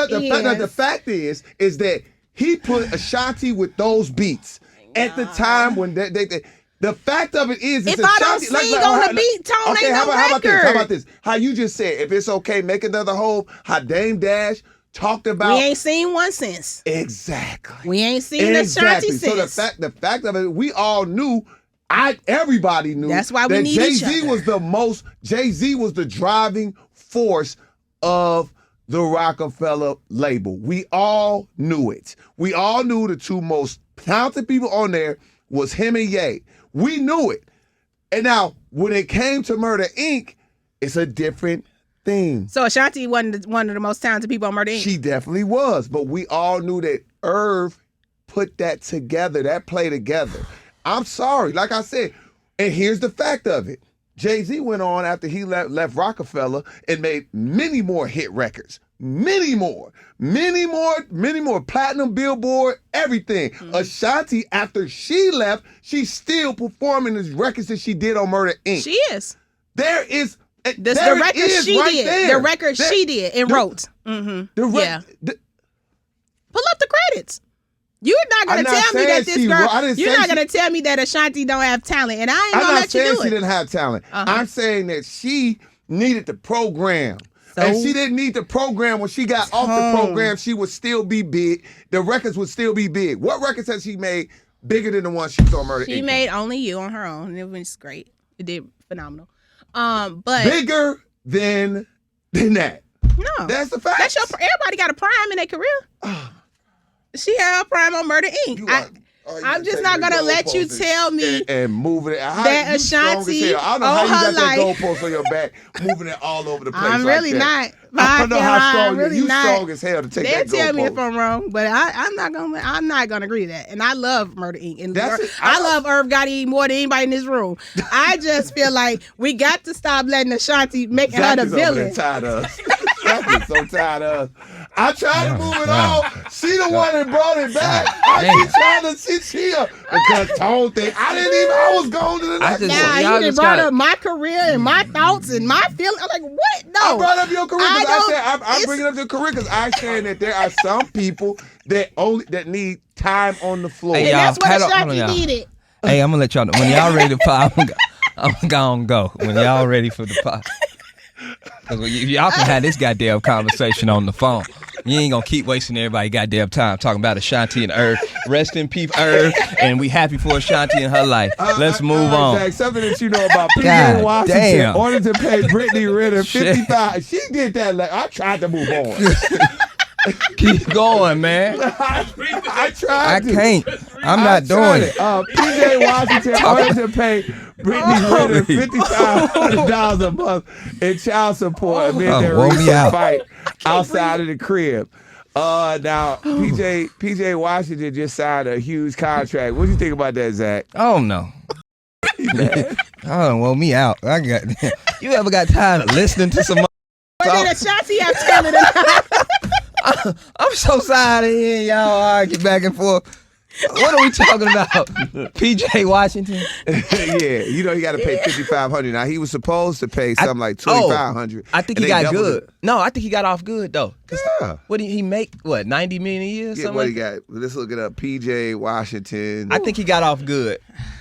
is that he put Ashanti with those beats at the time when they the fact of it is, if I don't sing on the beat, Tone ain't no record. How about this? How you just said, if it's okay, make another hole. How Dame Dash talked about. We ain't seen one since. Exactly. We ain't seen Ashanti since. So the fact of it, we all knew. Everybody knew that's why we that need Jay-Z was Jay-Z was the driving force of the Rockefeller label. We all knew it. We all knew the two most talented people on there was him and Ye. We knew it. And now when it came to Murder Inc., it's a different thing. So Ashanti wasn't one of the most talented people on Murder Inc. She definitely was, but we all knew that Irv put that together, that play together. I'm sorry, like I said, and here's the fact of it. Jay-Z went on after he left Rockefeller and made many more hit records. Many more. Platinum, Billboard, everything. Ashanti, after she left, she's still performing the records that she did on Murder Inc. She is. There is. The record she did. There. The record she did and wrote. Mm-hmm. Pull up the credits. You're not gonna tell me that this girl. You're not gonna tell me that Ashanti don't have talent, and I ain't gonna let you do it. I'm not saying she didn't have talent. I'm saying that she needed the program, and she didn't need the program. When she got off the program, she would still be big. The records would still be big. What records has she made bigger than the one she was on Murder Inc.? She made Only You on her own, and it was great. It did phenomenal. But bigger than that. no, That's the fact. Everybody got a prime in their career. She had a prime on Murder Inc. I'm just not gonna let you tell me and moving it. that Ashanti I don't know how you got that goalpost on your back, moving it all over the place. I'm really not. I don't know how strong really you not. strong as hell to take that goalpost. They'll tell me if I'm wrong, but I'm not gonna agree to that. And I love Murder Inc. And I love Irv Gotti more than anybody in this room. I just feel like we got to stop letting Ashanti make her the villain. I'm so tired of us. I tried to move it on. She the one that brought it back. I keep trying to see her because Tone thing. I was going to the next one. You done brought up my career and my thoughts and my feelings. I'm like, what? No. I brought up your career because I'm bringing up your career because I'm saying that there are some people that need time on the floor. Hey, and that's what Ashanti needed. Hey, I'm gonna let y'all know when y'all ready to pop. I'm gonna go when y'all ready for the pop. Y'all can have this goddamn conversation on the phone. You ain't gonna keep wasting everybody's goddamn time talking about Ashanti and Irv. Rest in peace, Irv. And we happy for Ashanti in her life. Let's move on. Zach, something that you know about PJ Washington ordered to pay Brittany Renner $55. She did that. I tried to move on. Keep going, man. I tried to. I can't. I'm not doing it. PJ Washington ordered to pay Brittany Renner $5,500 a month in child support amid their recent fight outside of the crib. Now, PJ Washington just signed a huge contract. What do you think about that, Zach? Oh, no. Oh, me out. You ever got tired of listening to some... But did Ashanti have talent enough? I'm so tired of hearing y'all argue back and forth. What are we talking about? PJ Washington? Yeah, you know he got to pay $5,500. Now he was supposed to pay something like $2,500. I think he got good. It. No, I think he got off good though. Yeah. What did he make? What, $90 million a year? Yeah, what he got? Let's look it up. PJ Washington. I think he got off good.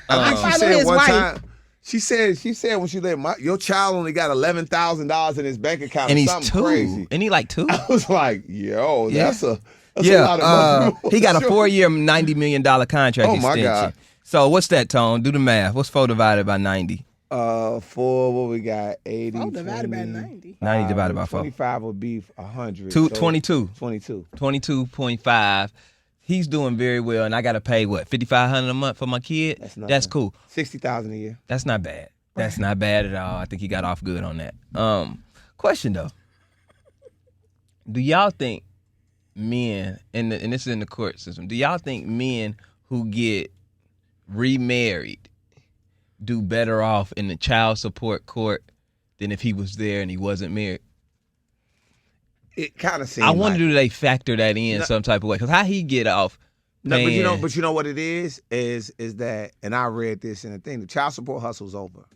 I think she said one time. She said when she let your child only got $11,000 in his bank account, and he's something 2. Crazy. And he like 2. I was like, yo, that's a lot of money. He got a 4-year, $90 million contract extension. My God. So what's that, Tone? Do the math. What's 4 divided by 90? 4, what we got? 80. 4 divided by 90. 90 divided by 4. 25 would be 100. 22. 22. 22.5. He's doing very well, and I got to pay, what, $5,500 a month for my kid? That's cool. $60,000 a year. That's not bad. That's not bad at all. I think he got off good on that. Question, though. Do y'all think men, and this is in the court system, do y'all think men who get remarried do better off in the child support court than if he was there and he wasn't married? It kind of seems. I wonder, do they factor that in some type of way? Because how he get off? No, but you know what it is that, and I read this in a thing. The child support hustle's over.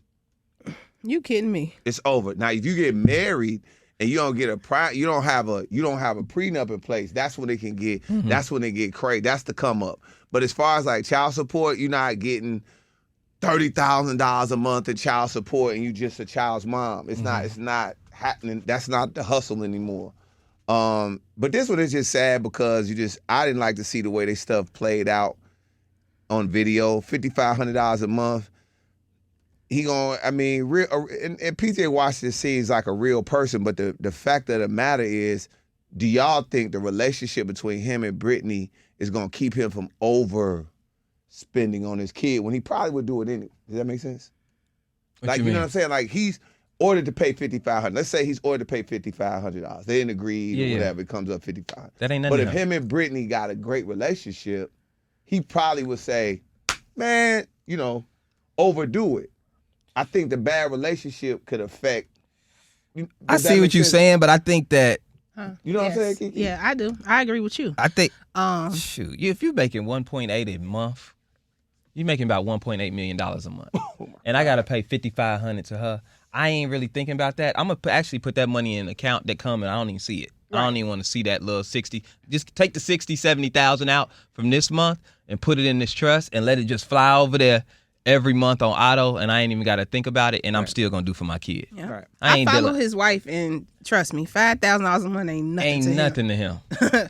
You kidding me? It's over. Now, if you get married and you don't get you don't have a prenup in place, that's when they can get. Mm-hmm. That's when they get crazy. That's the come up. But as far as like child support, you're not getting $30,000 a month in child support, and you just a child's mom. It's not. It's not happening. That's not the hustle anymore. But this one is just sad because I didn't like to see the way they stuff played out on video. $5,500 a month. And PJ Washington seems like a real person, but the fact of the matter is, do y'all think the relationship between him and Brittany is gonna keep him from overspending on his kid when he probably would do it anyway? Does that make sense? What you know what I'm saying? Like he's ordered to pay $5,500. Let's say he's ordered to pay $5,500. They didn't agree or whatever. It comes up $55. That ain't nothing. But if him and Brittany got a great relationship, he probably would say, man, overdo it. I think the bad relationship could affect. I see what you're saying, but I think that. You know what I'm saying, KeKe? Yeah, I do. I agree with you. I think. If you're making $1.8 a month, you're making about $1.8 million a month, and I gotta pay $5,500 to her. I ain't really thinking about that. I'm gonna actually put that money in an account that come and I don't even see it. Right. I don't even want to see that little 60. Just take the 60, 70,000 out from this month and put it in this trust and let it just fly over there. every month on auto, and I ain't even got to think about it, and I'm still gonna do for my kid. Yeah. Right. I follow his wife, and trust me, $5,000 a month ain't nothing. Ain't to nothing to him.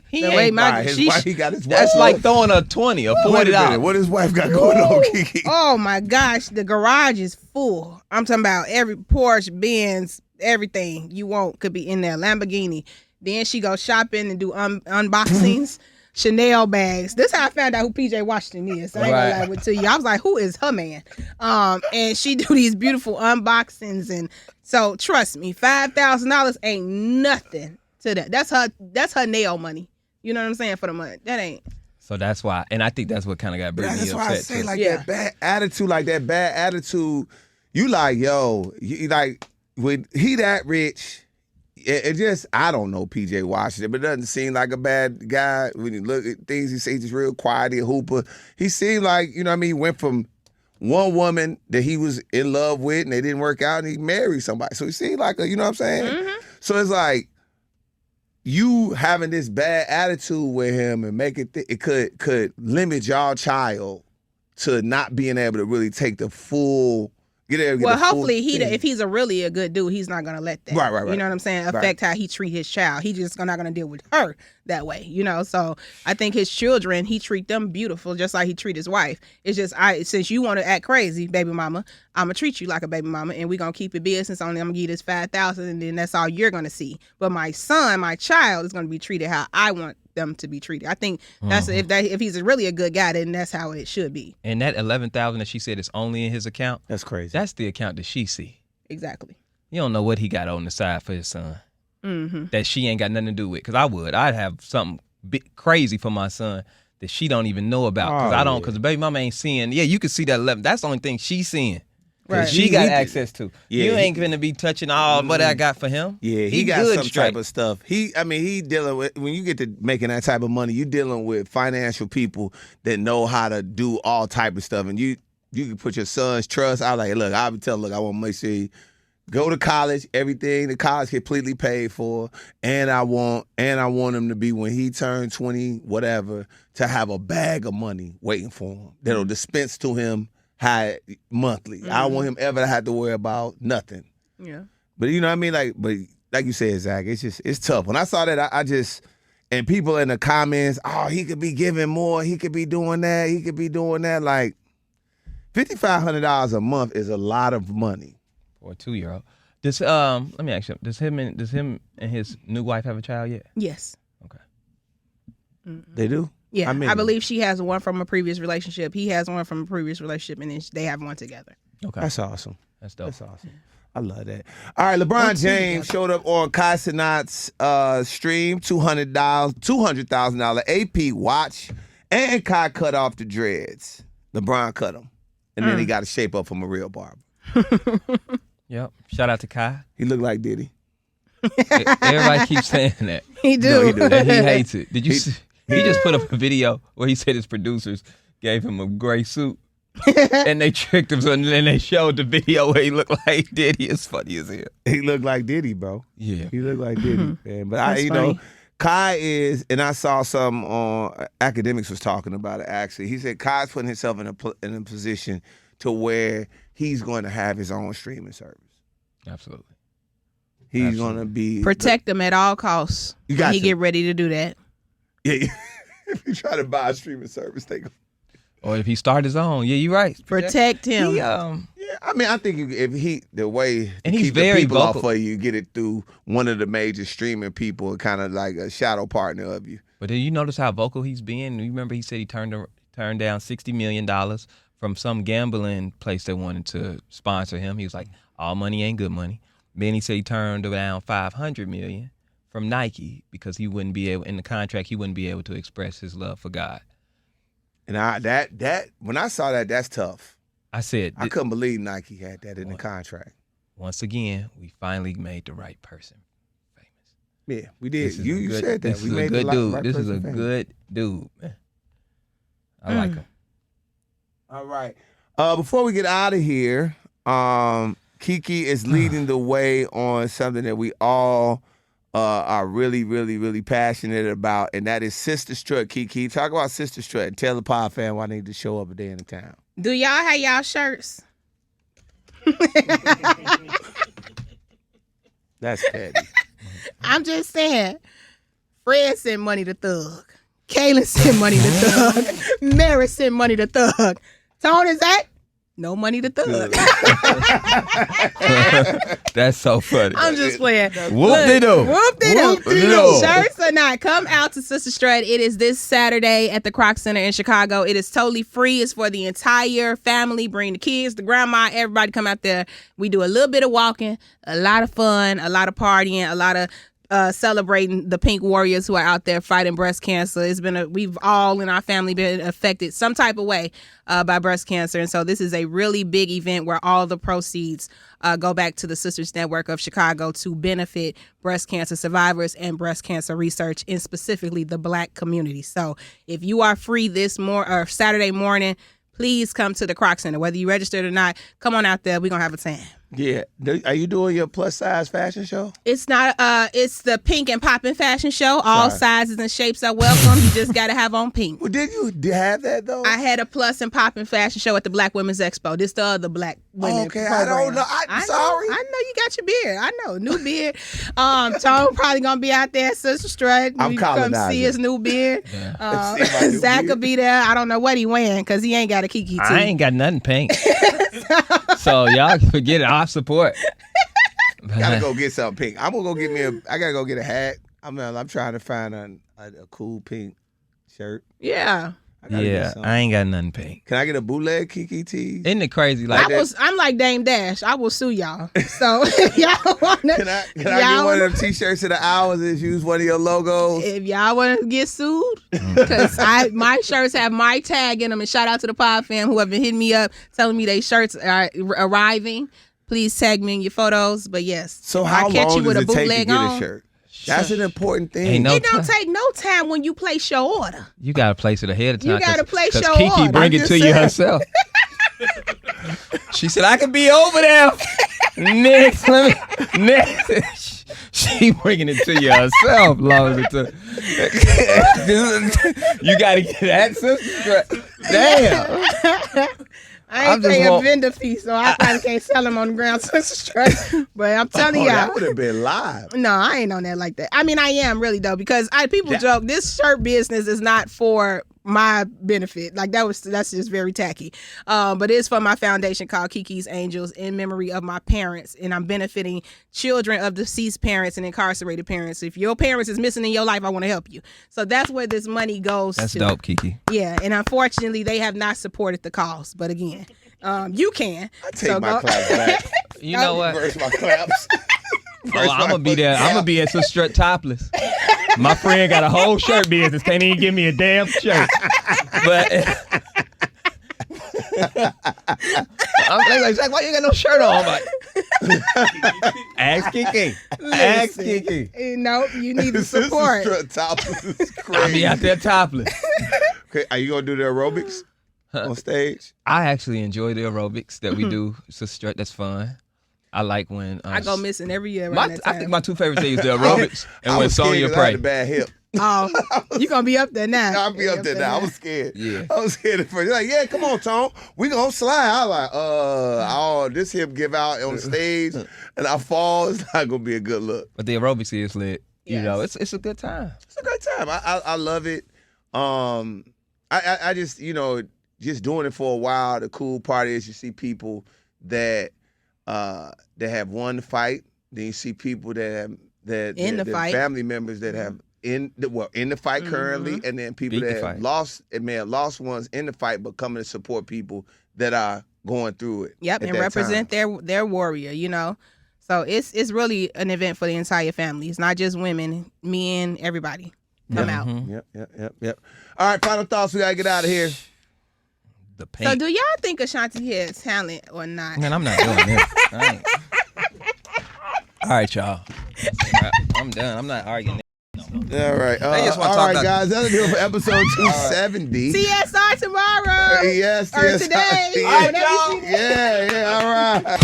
He The ain't. way my- Right, his she- wife, he got his wife. That's like throwing a 20 or Wait a minute, $40. what his wife got going on, KeKe? Oh my gosh, the garage is full. I'm talking about every Porsche, Benz, everything you want could be in there. Lamborghini. Then she go shopping and do unboxings. Chanel bags. This is how I found out who PJ Washington is. I ain't gonna lie with to you. I was like, who is her man? And she do these beautiful unboxings, and so trust me, $5,000 ain't nothing to that. That's her nail money. You know what I'm saying, for the month. That ain't. So that's why, and I think that's what kind of got Brittany That's upset why I say too. like Yeah. that bad attitude. You like, yo, you like when he that rich. It just, I don't know PJ Washington, but it doesn't seem like a bad guy when you look at things. He says he's just real quiet, a hooper. He seemed like, you know what I mean, he went from one woman that he was in love with and they didn't work out and he married somebody. So he seemed like a, you know what I'm saying? Mm-hmm. So it's like you having this bad attitude with him and make it could limit y'all child to not being able to really take the full. Well, hopefully if he's really a good dude, he's not gonna let that. Right. You know what I'm saying? Affect how he treat his child. He just not gonna deal with her that way. You know. So I think his children, he treat them beautiful, just like he treat his wife. It's just since you want to act crazy, baby mama, I'm gonna treat you like a baby mama, and we gonna keep it business. Only I'm gonna give you this $5,000, and then that's all you're gonna see. But my son, my child, is gonna be treated how I want them to be treated. I think that's if he's really a good guy, then that's how it should be. And that $11,000 that she said is only in his account. That's crazy. That's the account that she see. Exactly. You don't know what he got on the side for his son Mm-hmm. that she ain't got nothing to do with. Because I'd have something crazy for my son that she don't even know about. Because because the baby mama ain't seeing. Yeah, you can see that 11. That's the only thing she's seeing. Right. She got access to. Yeah, you ain't gonna be touching all what I got for him. Yeah, he got good some straight. type of stuff. He dealing with, when you get to making that type of money, you dealing with financial people that know how to do all type of stuff. And you can put your son's trust. I like, look, I'll be telling, look, I want to make sure you go to college, everything, the college completely paid for, and I want him to be, when he turned 20, whatever, to have a bag of money waiting for him that'll dispense to him monthly. I don't want him ever to have to worry about nothing. Yeah. But you know what I mean? Like you said, Zach, it's tough. When I saw that, I just, and people in the comments, oh, he could be giving more, he could be doing that, he could be doing that. Like, $5,500 a month is a lot of money. For a 2-year-old. Let me ask you, does him and his new wife have a child yet? Yes. Okay. They do? Yeah, I mean- I believe she has one from a previous relationship. He has one from a previous relationship, and then they have one together. Okay. That's awesome. That's dope. That's awesome. I love that. All right, LeBron James showed up on Kai Cenat's stream, $200,000 AP watch, and Kai cut off the dreads. LeBron cut them, and then he got a shape up from a real barber. Yep. Shout out to Kai. He looked like Diddy. Everybody keeps saying that. He do. No, he do. And he hates it. Did you see? He just put up a video where he said his producers gave him a gray suit and they tricked him, and then they showed the video where he looked like Diddy. It's funny as hell. He looked like Diddy, bro. Yeah. He looked like Diddy, man. But That's funny. Kai is, and I saw some on Academics was talking about it actually. He said Kai's putting himself in a position to where he's going to have his own streaming service. Absolutely. He's going to be Protect him at all costs. You got when he to. get ready to do that. Yeah, if you try to buy a streaming service, they go. Or if he start his own. Yeah, you're right. Protect him. He, Yeah, I mean, I think if the way to And he's keep very the people vocal. off of you, get it through one of the major streaming people, kind of like a shadow partner of you. But then you notice how vocal he's being? You remember he said he turned down $60 million from some gambling place that wanted to sponsor him. He was like, all money ain't good money. Then he said he turned down $500 million from Nike because he wouldn't be able, in the contract, he wouldn't be able to express his love for God. And that when I saw that, that's tough. I said, I couldn't believe Nike had that in the contract. once again, we finally made the right person famous. Yeah, we did. This is You a good- said that. This We is a made good the dude. right This is a person famous. good dude, man. I like him. All right. Before we get out of here, KeKe is leading the way on something that we all are really, really, really passionate about, and that is Sister Strut. KeKe, talk about Sister Strut and tell the pod fan why they need to show up a day in the town. Do y'all have y'all shirts? That's petty. I'm just saying. Fred sent money to Thug. Kaylin sent money to Thug. Mary sent money to Thug. Tony Zach, no money to Thug. That's so funny. I'm just playing. Whoop-de-doo. Whoop-de-doo. Shirts or not, come out to Sister Strut. It is this Saturday at the Croc Center in Chicago. It is totally free. It's for the entire family. Bring the kids, the grandma, everybody come out there. We do a little bit of walking, a lot of fun, a lot of partying, a lot of celebrating the pink warriors who are out there fighting breast cancer. We've all in our family been affected some type of way by breast cancer. And so this is a really big event where all the proceeds go back to the Sisters Network of Chicago to benefit breast cancer survivors and breast cancer research in specifically the Black community. So if you are free this Saturday morning, please come to the Croc Center. Whether you registered or not, come on out there. We're going to have a time. Yeah. Are you doing your plus size fashion show? It's not, it's the pink and poppin' fashion show. All sizes and shapes are welcome. You just got to have on pink. Well, did you have that though? I had a plus and poppin' fashion show at the Black Women's Expo. This the other Black women Okay, program. I don't know. I'm sorry. I know you got your beard. I know. New beard. Tone probably going to be out there, Sister Strut. I'm you come see his new beard. Zach will be there. I don't know what he wearing because he ain't got a KeKe tee. I ain't got nothing pink. So y'all can forget it. I'll support. Gotta go get something pink. I'm gonna go get I gotta go get a hat. I'm trying to find a cool pink shirt. Yeah. I ain't got nothing pink. Can I get a bootleg KeKe tee? Isn't it crazy? Like I'm like Dame Dash. I will sue y'all. So if y'all wanna, Can I get one of them t-shirts in the hours and use one of your logos? If y'all want to get sued, because my shirts have my tag in them. And shout out to the pod fam who have been hitting me up telling me they shirts are arriving. Please tag me in your photos. But yes, so how long does it take to get a shirt? That's an important thing. It don't take no time when you place your order. You gotta place it ahead of time. You gotta place your KeKe order. bring it to you herself. She said, "I could be over there." Next. She bringing it to you herself. Long as it you gotta get that, sister. Damn. I ain't paying a vendor fee, so I probably can't sell them on the ground straight. But I'm telling y'all, that would have been live. No, I ain't on that like that. I mean, I am really though, because people joke this shirt business is not for my benefit. Like that's just very tacky. But it's for my foundation called KeKe's Angels in memory of my parents, and I'm benefiting children of deceased parents and incarcerated parents. If your parents is missing in your life, I want to help you. So that's where this money goes. That's to. Dope, KeKe. Yeah, and unfortunately, they have not supported the cause. But again, you can. I take my claps back. You know what? First my claps. I'm gonna be there. I'm gonna be at some Strut topless. My friend got a whole shirt business. Can't even give me a damn shirt. But I'm like, Zach, why you got no shirt on? I'm like, ask KeKe. Ask KeKe. No, you need the support. Strut topless is crazy. I'll be out there topless. Okay, are you gonna do the aerobics on stage? I actually enjoy the aerobics that we do. So Strut, that's fun. I like when I go missing every year. I think my two favorite things are the aerobics and when Sonya pray. I had a bad hip. Oh, you gonna be up there now? I'll be up there now. I was scared. Yeah, I was scared at first. You're like, yeah, come on, Tom, we gonna slide. I was like, this hip give out on stage and I fall. It's not gonna be a good look. But the aerobics is lit. Yes. You know, it's a good time. It's a good time. I love it. I just just doing it for a while. The cool part is you see people that have won the fight. Then you see people that in the fight, family members that have in the fight currently, and then people that have lost ones in the fight, but coming to support people that are going through it. Yep, and represent their warrior. So it's really an event for the entire family. It's not just women, men, everybody come out. Yep. All right, final thoughts. We gotta get out of here. The paint. So do y'all think Ashanti has talent or not? Man, I'm not doing this. All right, y'all. I'm done. I'm not arguing. All right. All right, guys. That'll do it for episode 270. CSR tomorrow. Yes. Or today. Yeah, all right.